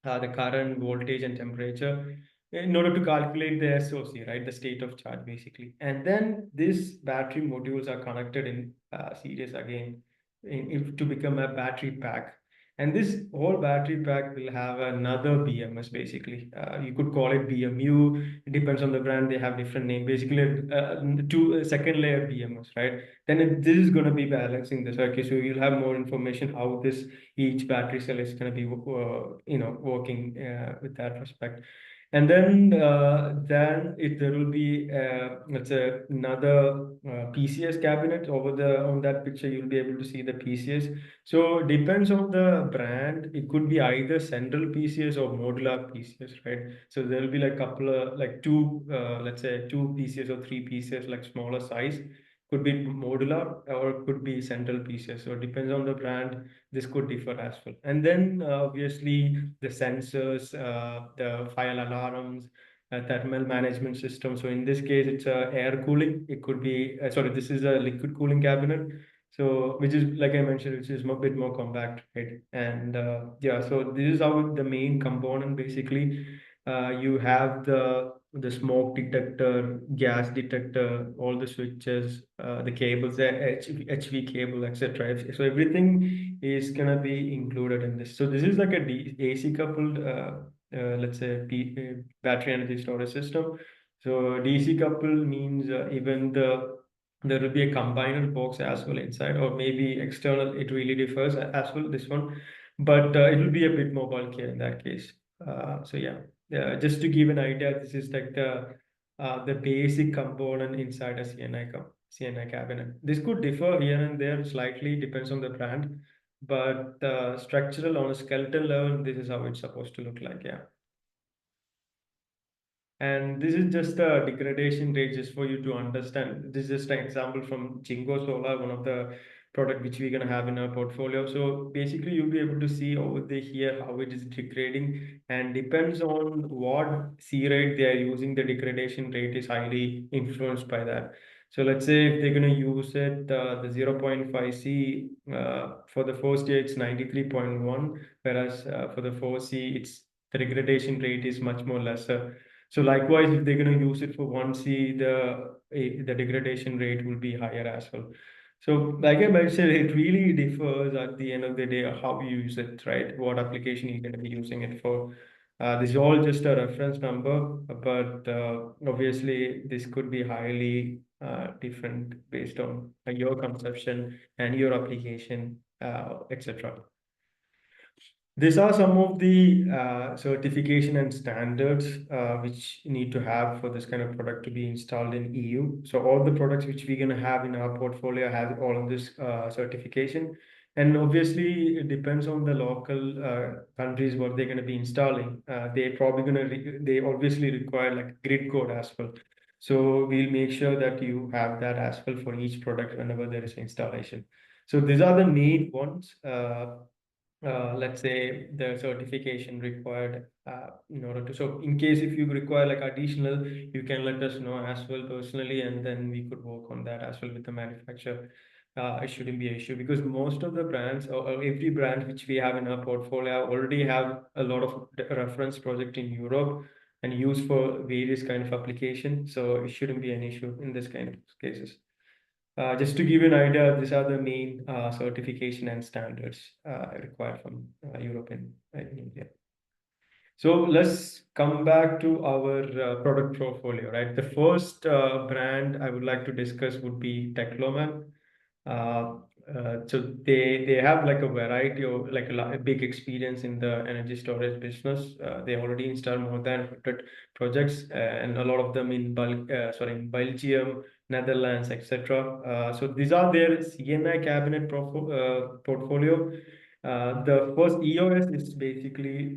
current, voltage, and temperature in order to calculate the SOC, right? The state of charge, basically. And then these battery modules are connected in series again to become a battery pack. And this whole battery pack will have another BMS, basically. You could call it BMU. It depends on the brand. They have different name. Basically, two second layer BMS, right? Then this is going to be balancing the circuit. So you'll have more information how this each battery cell is going to be working with that respect. And then there will be let's say another PCS cabinet over the on that picture. You'll be able to see the PCS. So depends on the brand. It could be either central PCS or modular PCS, right? So there will be like couple of like two let's say two PCS or three PCS like smaller size. Could be modular or could be central PCS. So it depends on the brand. This could differ as well. And then obviously the sensors, the fire alarms, thermal management system. So in this case, it's air cooling. It could be, sorry, this is a liquid cooling cabinet. So which is, like I mentioned, which is a bit more compact, right? And yeah, so this is how the main component basically. You have the smoke detector, gas detector, all the switches, the cables, the HV cable, etc. So everything is gonna be included in this. So this is like a AC coupled, let's say, battery energy storage system. So DC coupled means even there will be a combiner box as well inside, or maybe external. It really differs as well. This one, but it will be a bit more bulkier in that case. So yeah. Just to give an idea, this is like the basic component inside a CNI cabinet. This could differ here and there slightly, depends on the brand, but structural on a skeleton level, this is how it's supposed to look like. Yeah. And this is just a degradation rate just for you to understand. This is just an example from Jingo Solar, one of the product which we're gonna have in our portfolio. So basically you'll be able to see over the here how it is degrading, and depends on what C rate they are using, the degradation rate is highly influenced by that. So let's say if they're gonna use it, the 0.5 C for the first year it's 93.1, whereas for the 4C it's the degradation rate is much more lesser. So likewise, if they're going to use it for 1C, the degradation rate will be higher as well. So like I mentioned, it really differs at the end of the day how you use it, right? What application you're going to be using it for. This is all just a reference number, but obviously this could be highly different based on your conception and your application, etc. These are some of the certification and standards which you need to have for this kind of product to be installed in EU. So all the products which we're going to have in our portfolio have all of this certification. And obviously, it depends on the local countries what they're going to be installing. They're probably going to, they obviously require like grid code as well. So we'll make sure that you have that as well for each product whenever there is installation. So these are the main ones. let's say the certification required in order to, so in case if you require like additional, you can let us know as well personally, and then we could work on that as well with the manufacturer. It shouldn't be an issue because most of the brands, or every brand which we have in our portfolio already have a lot of reference project in Europe and used for various kind of application, so it shouldn't be an issue in this kind of cases. Just to give you an idea, these are the main certification and standards required from European in India. So let's come back to our product portfolio, right? The first brand I would like to discuss would be Tecloman. Uh, so they have like a variety of like a big experience in the energy storage business. They already installed more than 100 projects, and a lot of them in in Belgium, Netherlands, etc. So these are their CNI cabinet portfolio. The first EOS is basically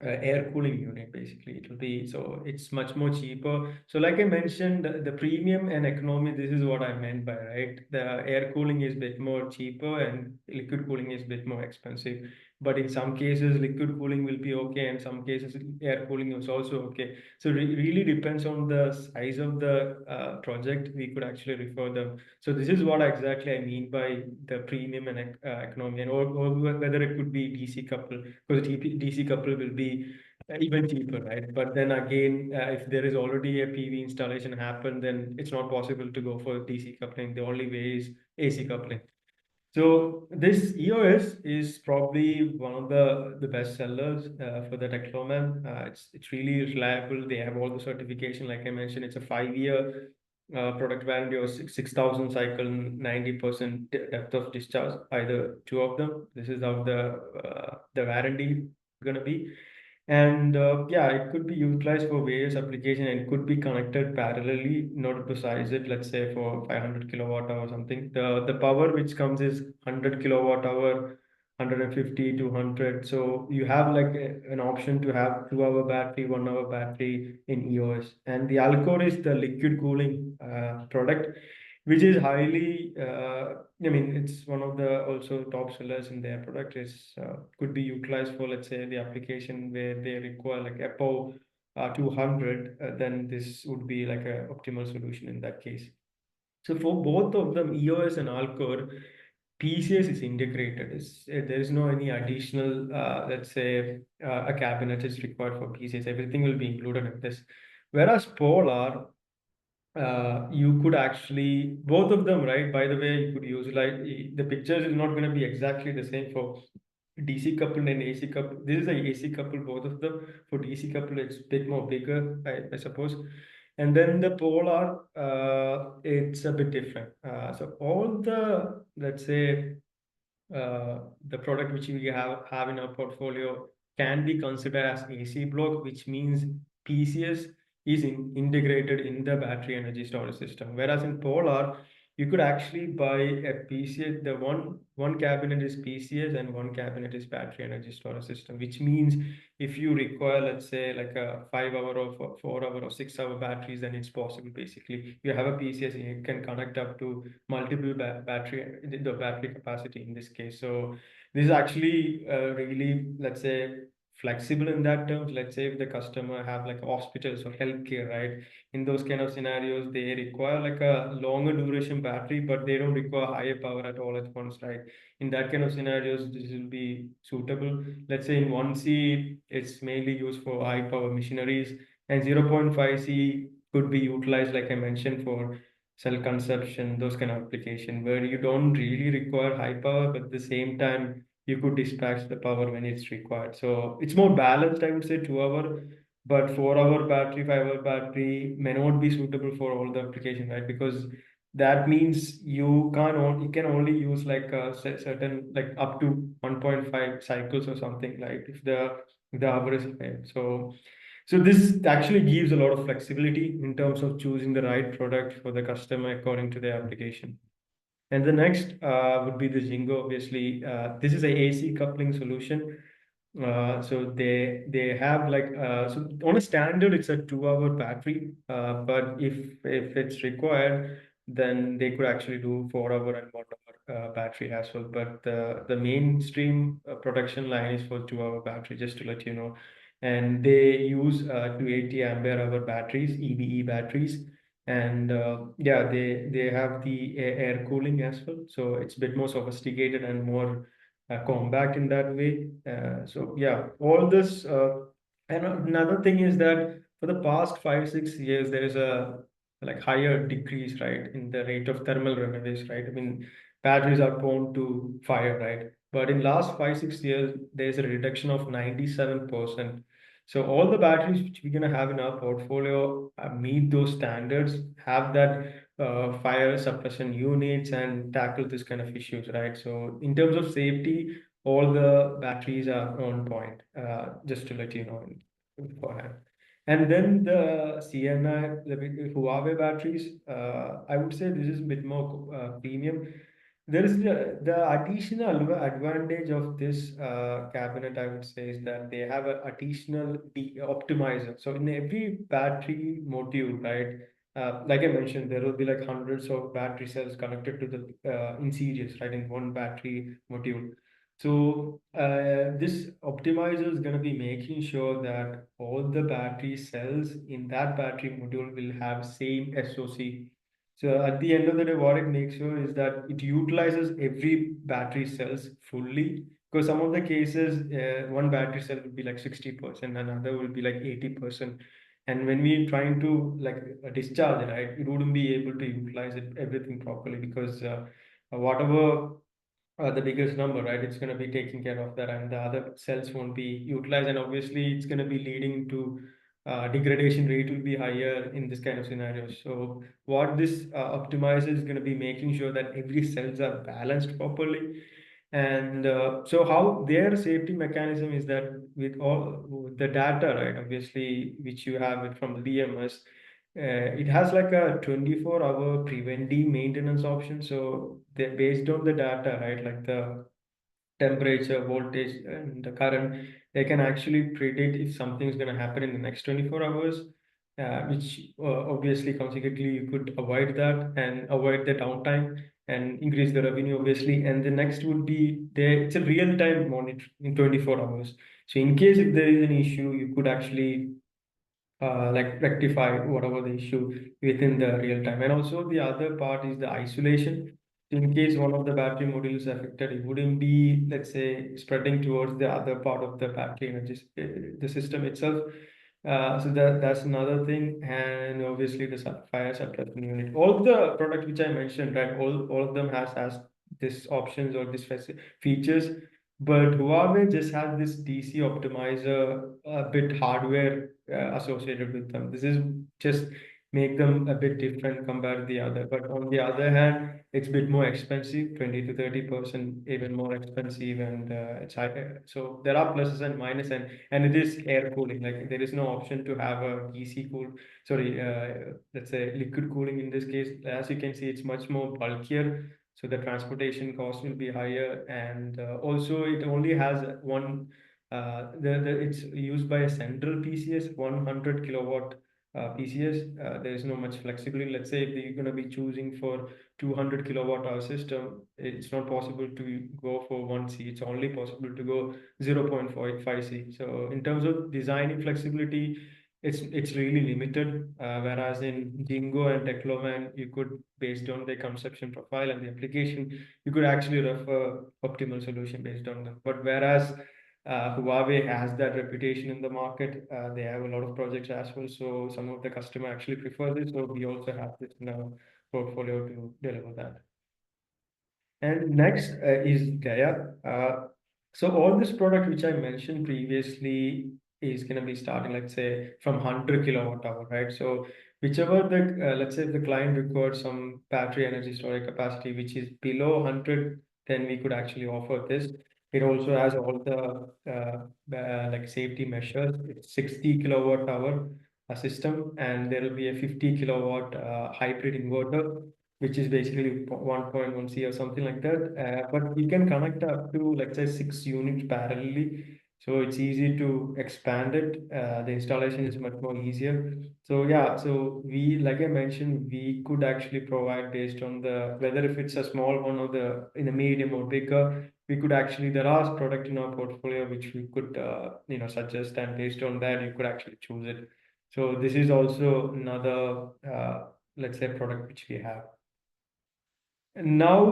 air cooling unit. Basically it will be, so it's much more cheaper. So like I mentioned, the premium and economy, this is what I meant by, right, the air cooling is a bit more cheaper and liquid cooling is a bit more expensive, but in some cases liquid cooling will be okay, and some cases air cooling is also okay. So really depends on the size of the project, we could actually refer them. So this is what exactly I mean by the premium and economy, and or whether it could be DC couple, because DC couple will be even cheaper, right? But then again, if there is already a PV installation happen, then it's not possible to go for DC coupling. The only way is AC coupling. So this EOS is probably one of the best sellers for the Tecloman. It's really reliable. They have all the certification. Like I mentioned, it's a 5 year product warranty of 6,000 cycle, 90% depth of discharge, either two of them. This is how the warranty gonna be. And yeah, it could be utilized for various applications and it could be connected parallelly in order to size it, let's say for 500 kilowatt hour or something. The power which comes is 100 kilowatt hour, 150 to 100. So you have like an option to have 2 hour battery, 1 hour battery in EOS. And the Alcor is the liquid cooling product, which is highly, I mean, it's one of the also top sellers in their product. Is could be utilized for, let's say, the application where they require like above 200, then this would be like a optimal solution in that case. So for both of them, EOS and Alcor, PCS is integrated. There is no any additional, let's say, a cabinet is required for PCS. Everything will be included in this. Whereas Polar, you could actually, both of them, right? By the way, you could use like the pictures is not going to be exactly the same for DC coupled and AC coupled. This is a AC coupled, both of them. For DC coupled, it's a bit more bigger, I suppose. And then the Polar, it's a bit different. So all the, let's say, the product which we have in our portfolio can be considered as AC block, which means PCS is integrated in the battery energy storage system. Whereas in Polar, you could actually buy a PCS. The one cabinet is PCS and one cabinet is battery energy storage system, which means if you require, let's say, like a 5 hour or 4 hour or 6 hour batteries, then it's possible. Basically, you have a PCS and it can connect up to multiple battery, the battery capacity in this case. So this is actually really, let's say, flexible in that terms. Let's say if the customer have like hospitals or healthcare, right? In those kind of scenarios, they require like a longer duration battery, but they don't require higher power at all at once, right? In that kind of scenarios, this will be suitable. Let's say in 1C, it's mainly used for high power machineries, and 0.5C could be utilized, like I mentioned, for cell consumption, those kind of application where you don't really require high power, but at the same time, you could dispatch the power when it's required. So it's more balanced, I would say, 2 hour, but 4 hour battery, 5 hour battery may not be suitable for all the application, right? Because that means you can only use like a certain, like up to 1.5 cycles or something, like if the hour is high. So this actually gives a lot of flexibility in terms of choosing the right product for the customer according to their application. And the next would be the Jingo. Obviously, this is a AC coupling solution. So they have like so on a standard, it's a 2 hour battery. But if it's required, then they could actually do 4 hour and 1 hour. battery as well, but the mainstream production line is for 2 hour battery, just to let you know. And they use 280 ampere hour batteries, EVE batteries. And yeah, they have the air cooling as well. So it's a bit more sophisticated and more compact in that way. So yeah, all this. And another thing is that for the past 5, 6 years, there is a like higher decrease, right, in the rate of thermal runaways, right? I mean, batteries are prone to fire, right? But in last 5, 6 years, there's a reduction of 97%. So all the batteries which we're gonna have in our portfolio meet those standards, have that fire suppression units, and tackle this kind of issues, right? So in terms of safety, all the batteries are on point. Just to let you know beforehand. And then the CNI, the Huawei batteries, I would say this is a bit more premium. There is the additional advantage of this cabinet, I would say, is that they have an additional optimizer. So in every battery module, right, like I mentioned, there will be like hundreds of battery cells connected to the in series, right, in one battery module. So this optimizer is going to be making sure that all the battery cells in that battery module will have same SOC. So at the end of the day, what it makes sure is that it utilizes every battery cells fully. Because some of the cases, one battery cell will be like 60%, another will be like 80%. And when we trying to like discharge, right, it wouldn't be able to utilize it everything properly because whatever the biggest number, right? It's going to be taking care of that, and the other cells won't be utilized, and obviously it's going to be leading to degradation rate will be higher in this kind of scenario. So what this optimizer is going to be making sure that every cells are balanced properly, and so how their safety mechanism is that with all the data, right? Obviously, which you have it from the BMS, it has like a 24-hour preventive maintenance option. So they based on the data, right, like the temperature, voltage, and the current, they can actually predict if something is going to happen in the next 24 hours, which obviously consequently you could avoid that and avoid the downtime and increase the revenue, obviously. And the next would be there, it's a real-time monitor in 24 hours. So in case if there is an issue, you could actually like rectify whatever the issue within the real time. And also the other part is the isolation. In case one of the battery modules is affected, it wouldn't be, let's say, spreading towards the other part of the battery energy, the system itself. So that's another thing. And obviously the fire suppression unit. All the products which I mentioned, right, all of them has this options or this features. But Huawei just has this DC optimizer, a bit hardware associated with them. This is just make them a bit different compared to the other. But on the other hand, it's a bit more expensive, 20 to 30% even more expensive, and it's high. So there are pluses and minuses, and it is air cooling. Like there is no option to have a DC cool, sorry, let's say liquid cooling in this case. As you can see, it's much more bulkier, so the transportation cost will be higher, and also it only has one. It's used by a central PCS, 100 kilowatt PCS. There is no much flexibility. Let's say if you're going to be choosing for 200 kilowatt hour system, it's not possible to go for 1C. It's only possible to go 0.5C. So in terms of designing flexibility, it's really limited. Whereas in Jingo and Teoman, you could, based on the conception profile and the application, you could actually refer optimal solution based on them. But whereas Huawei has that reputation in the market, they have a lot of projects as well. So some of the customer actually prefer this. So we also have this in our portfolio to deliver that. And next is Gaia. So all this product which I mentioned previously is going to be starting, let's say, from 100 kilowatt hour, right? So whichever the, let's say if the client requires some battery energy storage capacity, which is below 100, then we could actually offer this. It also has all the like safety measures. It's 60 kilowatt hour system, and there will be a 50 kilowatt hybrid inverter, which is basically 1.1C or something like that. But you can connect up to, let's say, 6 units parallelly. So it's easy to expand it. The installation is much more easier. So yeah, so we, like I mentioned, we could actually provide based on the whether if it's a small one or the in a medium or bigger, we could actually there are product in our portfolio which we could suggest, and based on that you could actually choose it. So this is also another let's say product which we have. And now,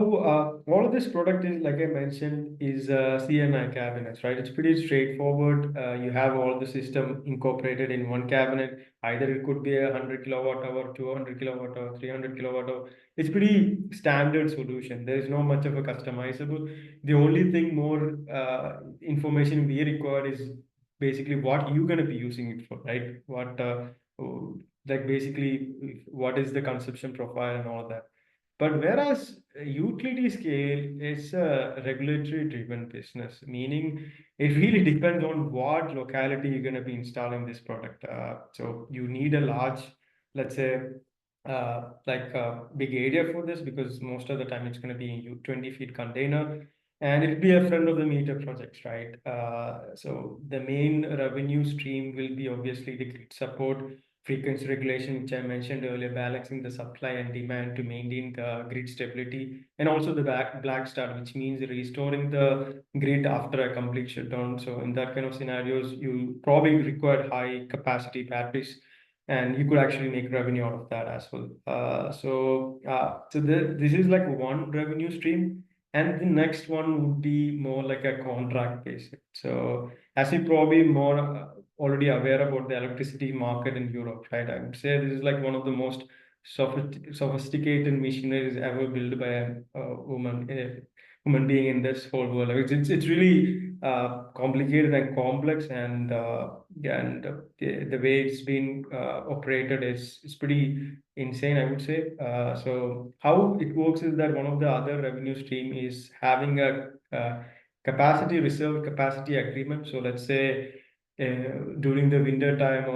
all of this product is, like I mentioned, is CNI cabinets, right? It's pretty straightforward. You have all the system incorporated in one cabinet. Either it could be 100 kWh, 200 kWh, 300 kWh. It's pretty standard solution. There is no much of a customizable. The only thing more information we require is basically what you're going to be using it for, right? Like basically, what is the consumption profile and all of that. But whereas utility scale is a regulatory driven business, meaning it really depends on what locality you're going to be installing this product. So you need a large, let's say, like a big area for this, because most of the time it's going to be in 20 feet container, and it'll be a front of the meter projects, right? So the main revenue stream will be obviously the grid support, frequency regulation, which I mentioned earlier, balancing the supply and demand to maintain the grid stability, and also the black start, which means restoring the grid after a complete shutdown. So in that kind of scenarios, you probably require high capacity batteries, and you could actually make revenue out of that as well. This is like one revenue stream, and the next one would be more like a contract based. So as you probably more already aware about the electricity market in Europe, right? I would say this is like one of the most sophisticated machineries ever built by a human being in this whole world. Like, it's really complicated and complex, and the way it's been operated is pretty insane, I would say. So how it works is that one of the other revenue stream is having a capacity reserve capacity agreement. So let's say during the winter time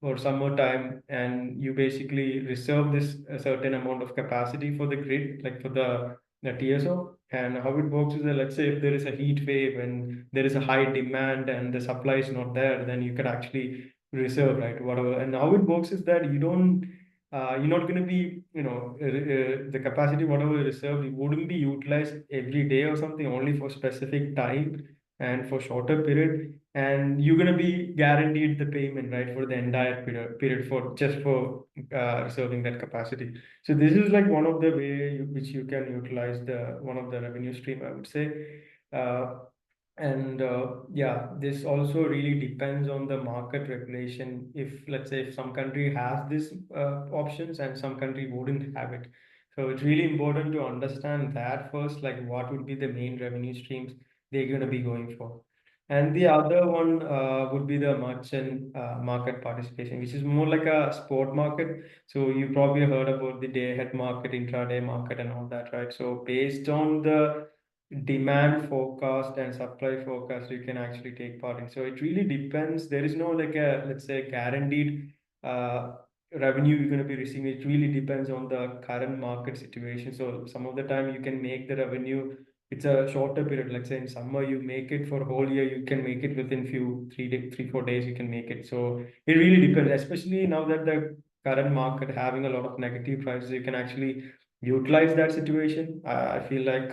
or summer time, and you basically reserve this a certain amount of capacity for the grid, like for the TSO. And how it works is that, let's say if there is a heat wave and there is a high demand and the supply is not there, then you can actually reserve, right? Whatever. And how it works is that you're not going to be, the capacity, whatever you reserve, it wouldn't be utilized every day or something, only for specific time and for shorter period. And you're going to be guaranteed the payment, right, for the entire period for just for reserving that capacity. So this is like one of the way which you can utilize the one of the revenue stream, I would say. Uh, and yeah, this also really depends on the market regulation. If, let's say, if some country has this options and some country wouldn't have it. So it's really important to understand that first, like what would be the main revenue streams they're going to be going for. And the other one would be the merchant market participation, which is more like a spot market. So you probably heard about the day ahead market, intraday market, and all that, right? So based on the demand forecast and supply forecast, you can actually take part in. So it really depends. There is no like a, let's say, guaranteed uh, revenue you're going to be receiving. It really depends on the current market situation. So some of the time you can make the revenue, it's a shorter period. Let's say in summer you make it for a whole year, you can make it within few 3 4 days you can make it. So it really depends, especially now that the current market having a lot of negative prices, you can actually utilize that situation. I feel like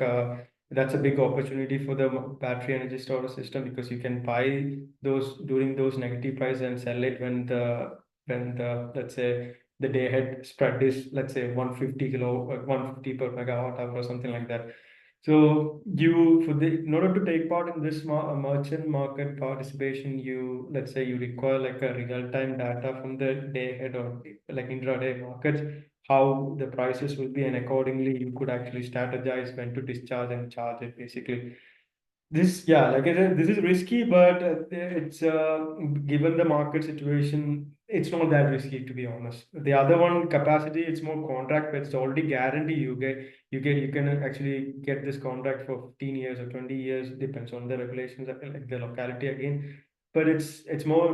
that's a big opportunity for the battery energy storage system, because you can buy those during those negative price and sell it when the let's say the day ahead spread is, let's say, 150 per megawatt hour or something like that. So you for the in order to take part in this merchant market participation, you, let's say, you require like a real time data from the day ahead or like intraday markets, how the prices will be, and accordingly you could actually strategize when to discharge and charge it basically. This, yeah, like I said, this is risky, but it's given the market situation, it's not that risky, to be honest. The other one, capacity, it's more contract, but it's already guaranteed. You can actually get this contract for 15 years or 20 years, depends on the regulations, like the locality again. But it's more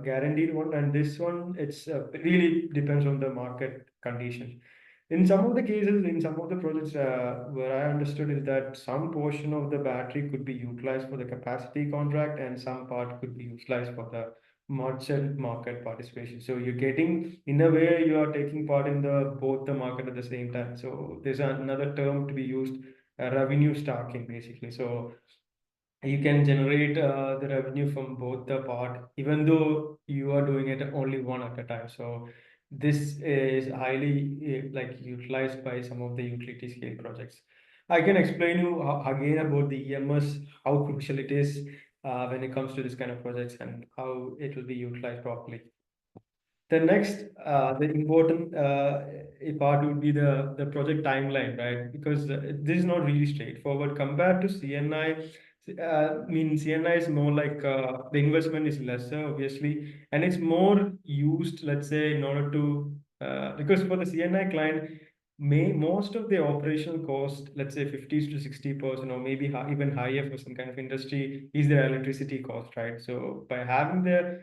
guaranteed one, and this one, it really depends on the market condition. In some of the cases, in some of the projects, where I understood is that some portion of the battery could be utilized for the capacity contract and some part could be utilized for the merchant market participation. So you're getting, in a way, you are taking part in the both the market at the same time. So there's another term to be used, revenue stacking, basically. So you can generate the revenue from both the part, even though you are doing it only one at a time. So this is highly like utilized by some of the utility scale projects. I can explain you again about the EMS, how crucial it is when it comes to this kind of projects and how it will be utilized properly. The next, the important part would be the project timeline, right? Because this is not really straightforward compared to CNI. I mean, CNI is more like the investment is lesser, obviously, and it's more used, let's say, in order to because for the CNI client, most of the operational cost, let's say 50 to 60%, or maybe even higher for some kind of industry, is their electricity cost, right? So by having the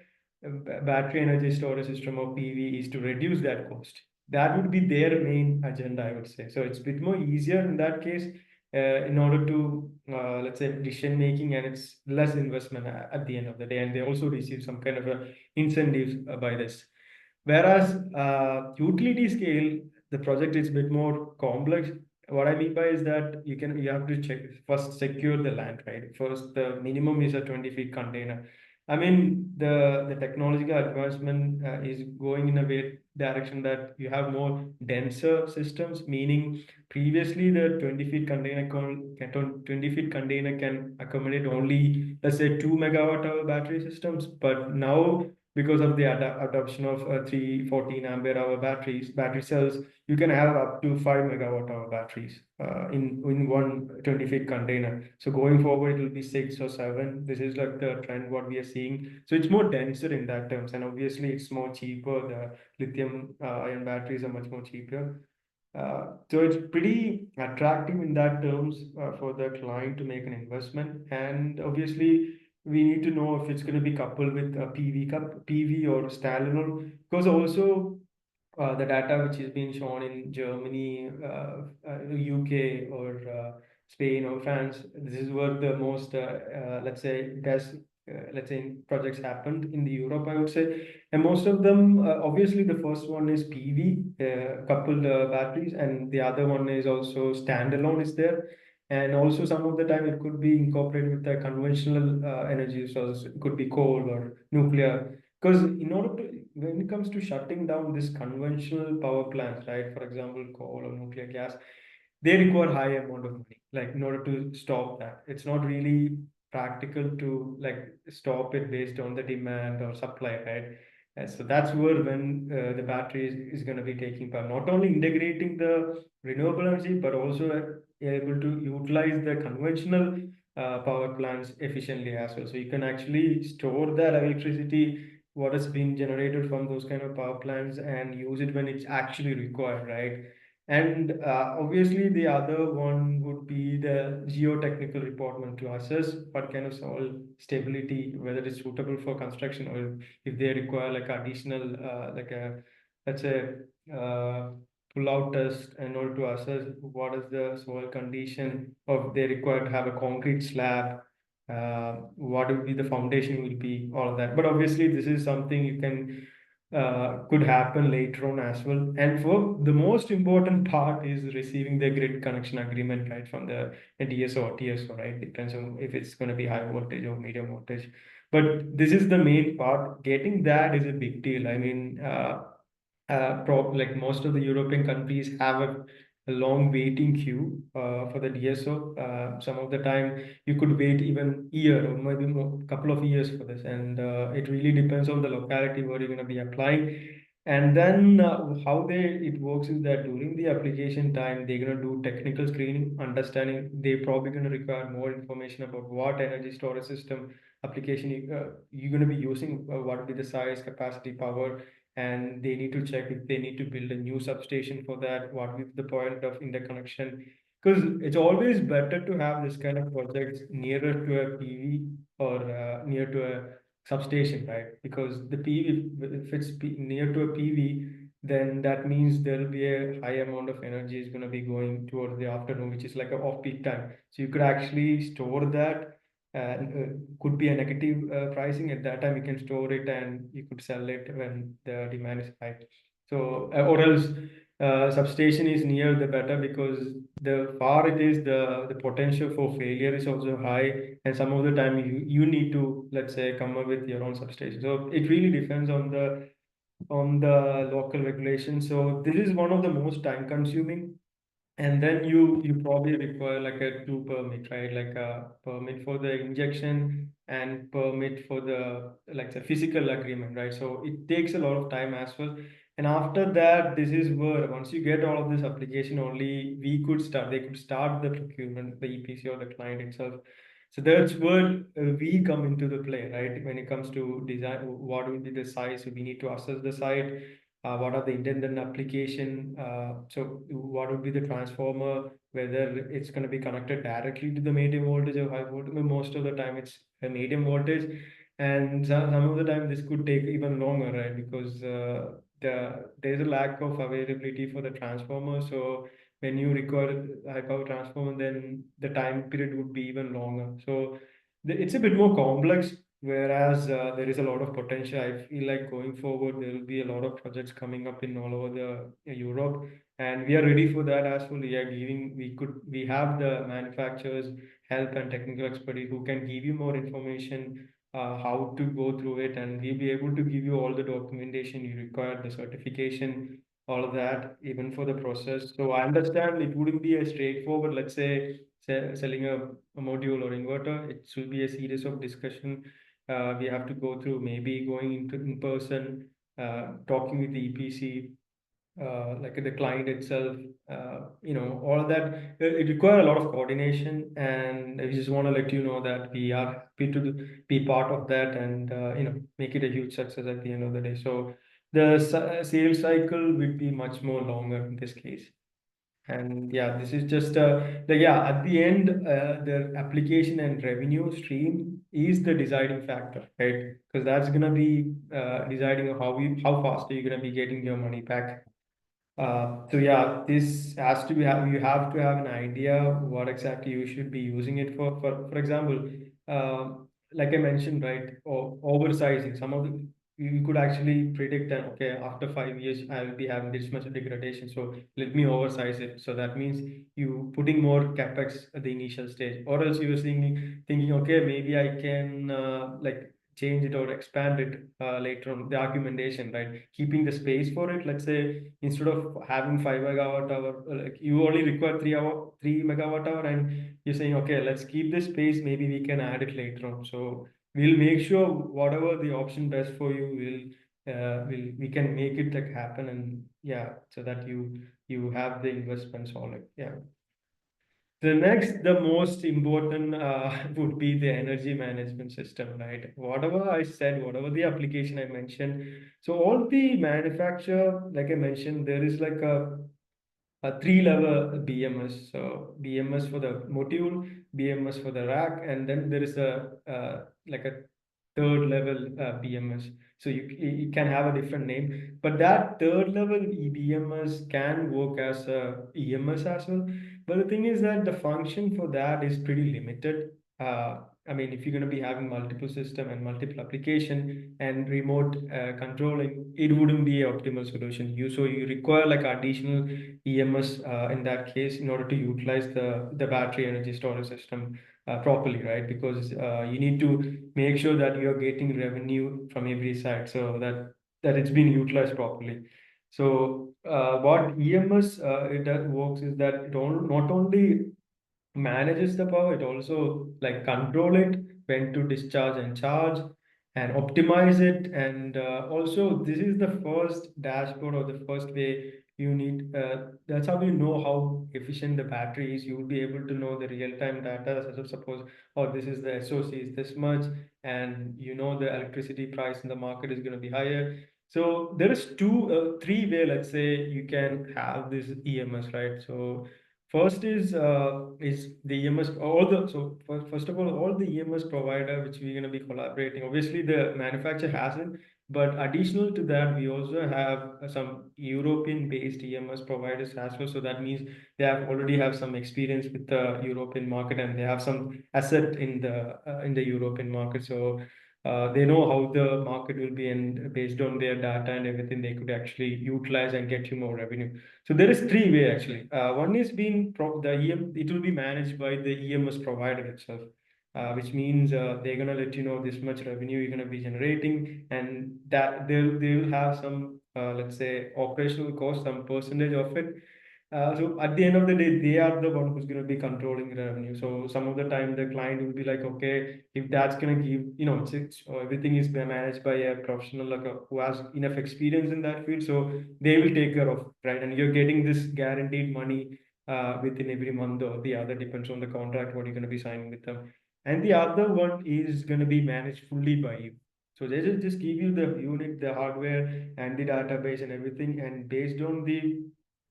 battery energy storage system or PV is to reduce that cost. That would be their main agenda, I would say. So it's a bit more easier in that case, in order to, let's say, decision making, and it's less investment at the end of the day. And they also receive some kind of a incentives by this. Whereas utility scale, the project is a bit more complex. What I mean by is that you have to check first secure the land, right? First, the minimum is a 20 feet container. I mean, the technological advancement is going in a way direction that you have more denser systems, meaning previously the 20 feet container 20 feet container can accommodate only, let's say, 2 megawatt hour battery systems, but now because of the adoption of 314 ampere hour battery cells, you can have up to 5 megawatt hour batteries in one 20 feet container. So going forward, it will be 6 or 7. This is like the trend what we are seeing. So it's more denser in that terms, and obviously it's more cheaper. The lithium ion batteries are much more cheaper. So it's pretty attractive in that terms for the client to make an investment. And obviously, we need to know if it's going to be coupled with a PV or standalone. Because also the data which is being shown in Germany, UK, or Spain or France, this is where the most, let's say, let's say, projects happened in the Europe, I would say. And most of them, obviously, the first one is PV, coupled batteries, and the other one is also standalone is there. And also, some of the time, it could be incorporated with the conventional energy sources. It could be coal or nuclear. Because in order to, when it comes to shutting down this conventional power plants, right, for example, coal or nuclear gas, they require high amount of money, like in order to stop that. It's not really practical to like stop it based on the demand or supply, right? And so that's where when the battery is going to be taking part, not only integrating the renewable energy, but also able to utilize the conventional power plants efficiently as well. So you can actually store that electricity, what has been generated from those kind of power plants, and use it when it's actually required, right? And obviously, the other one would be the geotechnical report to assess what kind of soil stability, whether it's suitable for construction, or if they require like additional, like a, let's say, uh, pull-out test in order to assess what is the soil condition, or if they require to have a concrete slab, what would be the foundation will be, all of that. But obviously, this is something you can could happen later on as well. And for the most important part is receiving the grid connection agreement, right, from the DSO or TSO, right? Depends on if it's going to be high voltage or medium voltage. But this is the main part. Getting that is a big deal. I mean, like most of the European countries have a long waiting queue for the DSO. Some of the time you could wait even year or maybe more, couple of years for this, and it really depends on the locality where you're going to be applying. And then how it works is that during the application time, they're going to do technical screening, understanding. They're probably going to require more information about what energy storage system application you're going to be using, what will be the size, capacity, power, and they need to check if they need to build a new substation for that, what is the point of interconnection. Because it's always better to have this kind of projects nearer to a PV or near to a substation, right? Because the PV, if it's near to a PV, then that means there will be a high amount of energy is going to be going towards the afternoon, which is like a off-peak time. So you could actually store that, and could be a negative pricing. At that time, you can store it and you could sell it when the demand is high. So, or else substation is near the better, because the far it is, the potential for failure is also high, and some of the time you need to, let's say, come up with your own substation. So it really depends on the local regulations. So this is one of the most time consuming. And then you probably require like a two permit, right? Like a permit for the injection and permit for the, like the physical agreement, right? So it takes a lot of time as well. And after that, this is where once you get all of this application, only they could start the procurement, the EPC or the client itself. So that's where we come into the play, right? When it comes to design, what will be the size? So we need to assess the site, what are the intended application, so what would be the transformer, whether it's going to be connected directly to the medium voltage or high voltage. Most of the time it's a medium voltage, and some of the time this could take even longer, right? Because there's a lack of availability for the transformer. So when you require high power transformer, then the time period would be even longer. So it's a bit more complex. Whereas there is a lot of potential. I feel like going forward, there will be a lot of projects coming up in all over the Europe, and we are ready for that as well. We have the manufacturers help and technical expertise who can give you more information, how to go through it, and we'll be able to give you all the documentation you require, the certification, all of that, even for the process. So I understand it wouldn't be a straightforward, let's say, selling a module or inverter. It should be a series of discussion. We have to go through, maybe going into in person, talking with the EPC, like the client itself, all of that. It requires a lot of coordination, and I just want to let you know that we are happy to be part of that, and make it a huge success at the end of the day. So the sales cycle will be much more longer in this case. And yeah, this is just yeah, at the end, the application and revenue stream is the deciding factor, right? Because that's gonna be deciding how fast are you gonna be getting your money back. So yeah, this has to be, you have to have an idea what exactly you should be using it for. For example, like I mentioned, right, or oversizing some of the, you could actually predict that, okay, after 5 years I will be having this much degradation, so let me oversize it. So that means you putting more capex at the initial stage, or else you were thinking, okay, maybe I can like change it or expand it later on, the argumentation, right? Keeping the space for it. Let's say instead of having 5 MWh, like you only require 3 MWh, and you're saying, okay, let's keep this space. Maybe we can add it later on. So we'll make sure whatever the option best for you we can make it like happen, and yeah, so that you have the investments all, like, yeah. The next, the most important would be the energy management system, right? Whatever I said, whatever the application I mentioned. So all the manufacturer, like I mentioned, there is like a three-level BMS. So BMS for the module, BMS for the rack, and then there is a like a third level BMS. So you can have a different name, but that third level BMS can work as a EMS as well. But the thing is that the function for that is pretty limited. I mean, if you're going to be having multiple system and multiple application and remote controlling, it wouldn't be an optimal solution. You require like additional EMS in that case in order to utilize the battery energy storage system properly, right? Because you need to make sure that you are getting revenue from every side, so that it's being utilized properly. So what EMS works is that not only manages the power, it also like control it, when to discharge and charge, and optimize it. And also this is the first dashboard, or the first way you need, that's how you know how efficient the battery is. You will be able to know the real-time data, such as suppose, oh, this is the SOC is this much, and the electricity price in the market is going to be higher. So there is three way, let's say, you can have this EMS, right? So First is the EMS, all the so first of all the EMS provider which we're going to be collaborating. Obviously, the manufacturer has it, but additional to that, we also have some European-based EMS providers as well. So that means they have already have some experience with the European market, and they have some asset in the European market. So they know how the market will be, and based on their data and everything, they could actually utilize and get you more revenue. So there is three way actually. One is being it will be managed by the EMS provider itself, which means they're gonna let you know this much revenue you're gonna be generating, and that they will have some let's say operational cost, some percentage of it. So at the end of the day, they are the one who's going to be controlling the revenue. So some of the time, the client will be like, okay, if that's going to give, everything is being managed by a professional like who has enough experience in that field, so they will take care of, right? And you're getting this guaranteed money within every month or the other, depends on the contract what you're going to be signing with them. And the other one is going to be managed fully by you. So they will just give you the unit, the hardware, and the database and everything, and based on the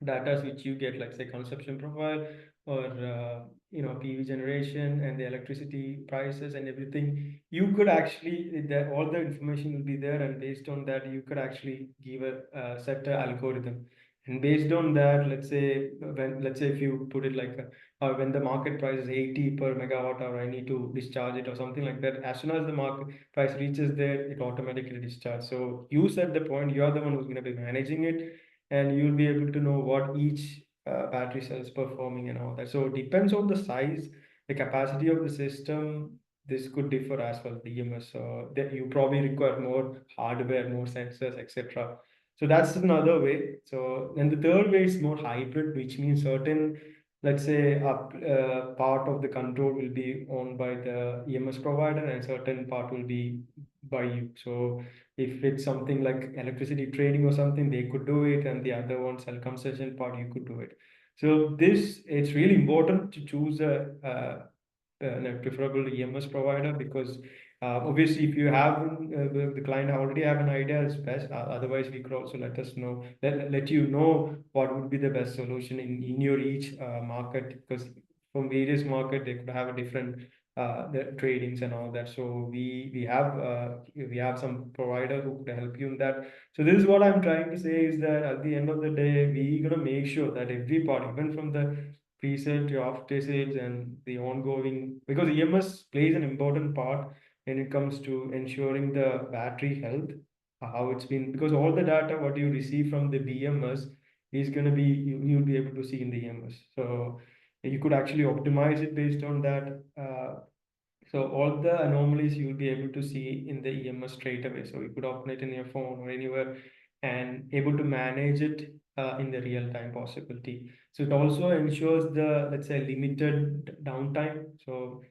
data which you get, like say consumption profile or PV generation and the electricity prices and everything, you could actually all the information will be there, and based on that you could actually give a set a algorithm. And based on that, let's say if you put it like when the market price is 80 per megawatt hour, I need to discharge it or something like that. As soon as the market price reaches there, it automatically discharges. So you set the point, you are the one who's going to be managing it, and you'll be able to know what each battery cell is performing and all that. So it depends on the size, the capacity of the system. This could differ as well, DMS. So that you probably require more hardware, more sensors, etc. So that's another way. So then the third way is more hybrid, which means certain, let's say, part of the control will be owned by the EMS provider, and certain part will be by you. So if it's something like electricity trading or something, they could do it, and the other one, cell concession part, you could do it. So it's really important to choose a preferable EMS provider, because obviously if you have the client already have an idea, it's best. Otherwise, we could also let you know what would be the best solution in your each market, because from various market they could have a different the tradings and all that. So we have some provider who could help you in that. So this is what I'm trying to say, is that at the end of the day, we're gonna make sure that every part, even from the pre-sale to after sales and the ongoing, because EMS plays an important part when it comes to ensuring the battery health, how it's been, because all the data what you receive from the BMS is going to be you'll be able to see in the EMS. So you could actually optimize it based on that. So all the anomalies you'll be able to see in the EMS straight away. So you could open it in your phone or anywhere and able to manage it in the real time possibility. So it also ensures the, let's say, limited downtime. So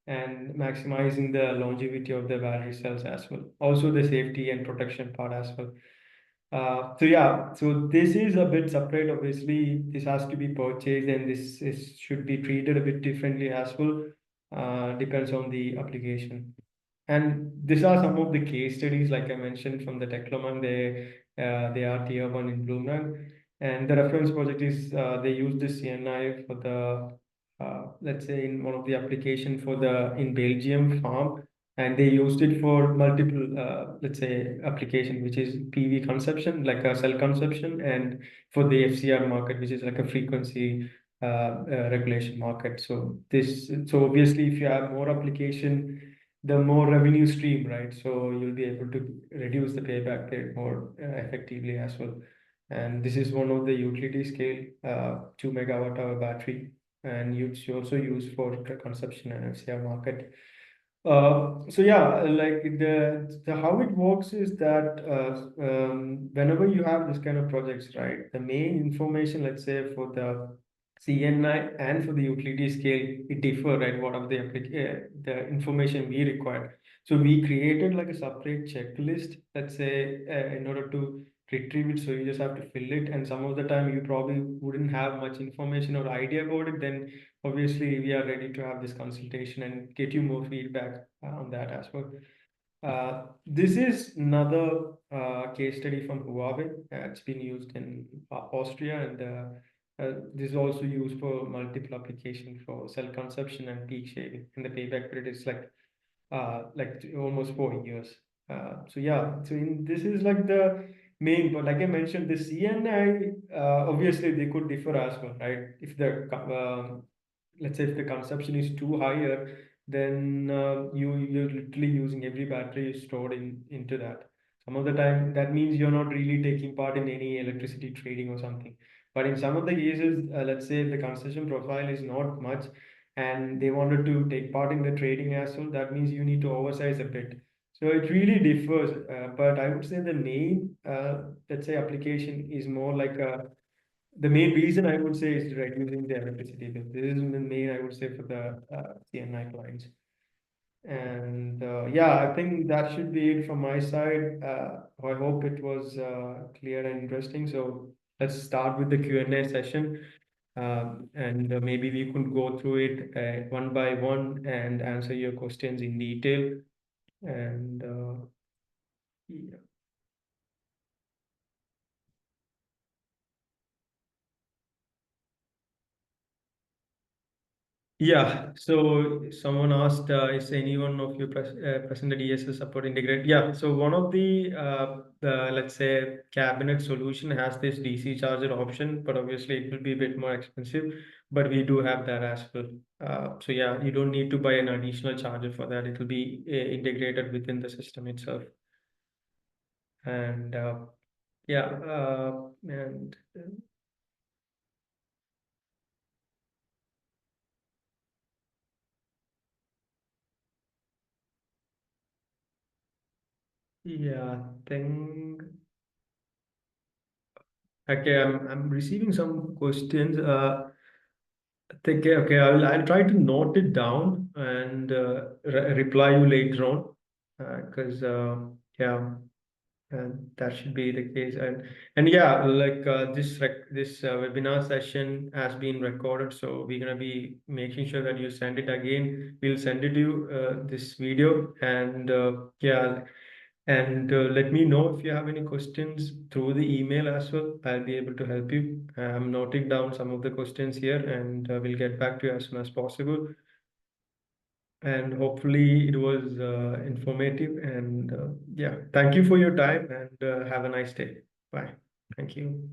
and maximizing the longevity of the battery cells as well. Also the safety and protection part as well. So yeah, so this is a bit separate. Obviously, this has to be purchased, and should be treated a bit differently as well. Depends on the application. And these are some of the case studies, like I mentioned from the Teoman. They are Teoman in Bloomberg, and the reference project is they use the CNI for the let's say in one of the application for the in Belgium farm, and they used it for multiple let's say application, which is PV consumption, like a cell consumption, and for the FCR market, which is like a frequency regulation market. So obviously, if you have more application, the more revenue stream, right? So you'll be able to reduce the payback period more effectively as well. And this is one of the utility scale 2 megawatt hour battery, and it's also used for consumption and FCR market. So yeah, like the how it works is that whenever you have this kind of projects, right, the main information, let's say for the CNI and for the utility scale, it differ, right? What are the information we require? So we created like a separate checklist, let's say, in order to retrieve it. So you just have to fill it, and some of the time you probably wouldn't have much information or idea about it. Then obviously we are ready to have this consultation and get you more feedback on that as well. This is another case study from Huawei. It's been used in Austria, and This is also used for multiple applications for cell consumption and peak shaving. And the payback period is like almost 4 years. So yeah, so this is like the main, but like I mentioned, the CNI, obviously they could differ as well, right? If the let's say if the consumption is too higher, then you're literally using every battery stored into that. Some of the time, that means you're not really taking part in any electricity trading or something. But in some of the cases, let's say the consumption profile is not much, and they wanted to take part in the trading as well, that means you need to oversize a bit. So it really differs, but I would say the main, let's say, application is more like the main reason I would say is reducing the electricity bill. This is the main, I would say, for the CNI clients. And yeah, I think that should be it from my side. I hope it was clear and interesting. So let's start with the Q&A session. And maybe we could go through it one by one and answer your questions in detail. And yeah. Yeah, so someone asked, is any one of you presented ESS support integrate? Yeah, so one of the let's say cabinet solution has this DC charger option, but obviously it will be a bit more expensive, but we do have that as well. So yeah, you don't need to buy an additional charger for that. It will be integrated within the system itself. And yeah, and yeah, think okay, I'm receiving some questions. Okay, okay, I'll try to note it down and reply you later on, because yeah, and that should be the case. And yeah, like this webinar session has been recorded, so we're gonna be making sure that you send it again. We'll send it to you this video, and yeah, and let me know if you have any questions through the email as well. I'll be able to help you. I'm noting down some of the questions here, and we'll get back to you as soon as possible. And hopefully it was informative. And yeah, thank you for your time, and have a nice day. Bye. Thank you.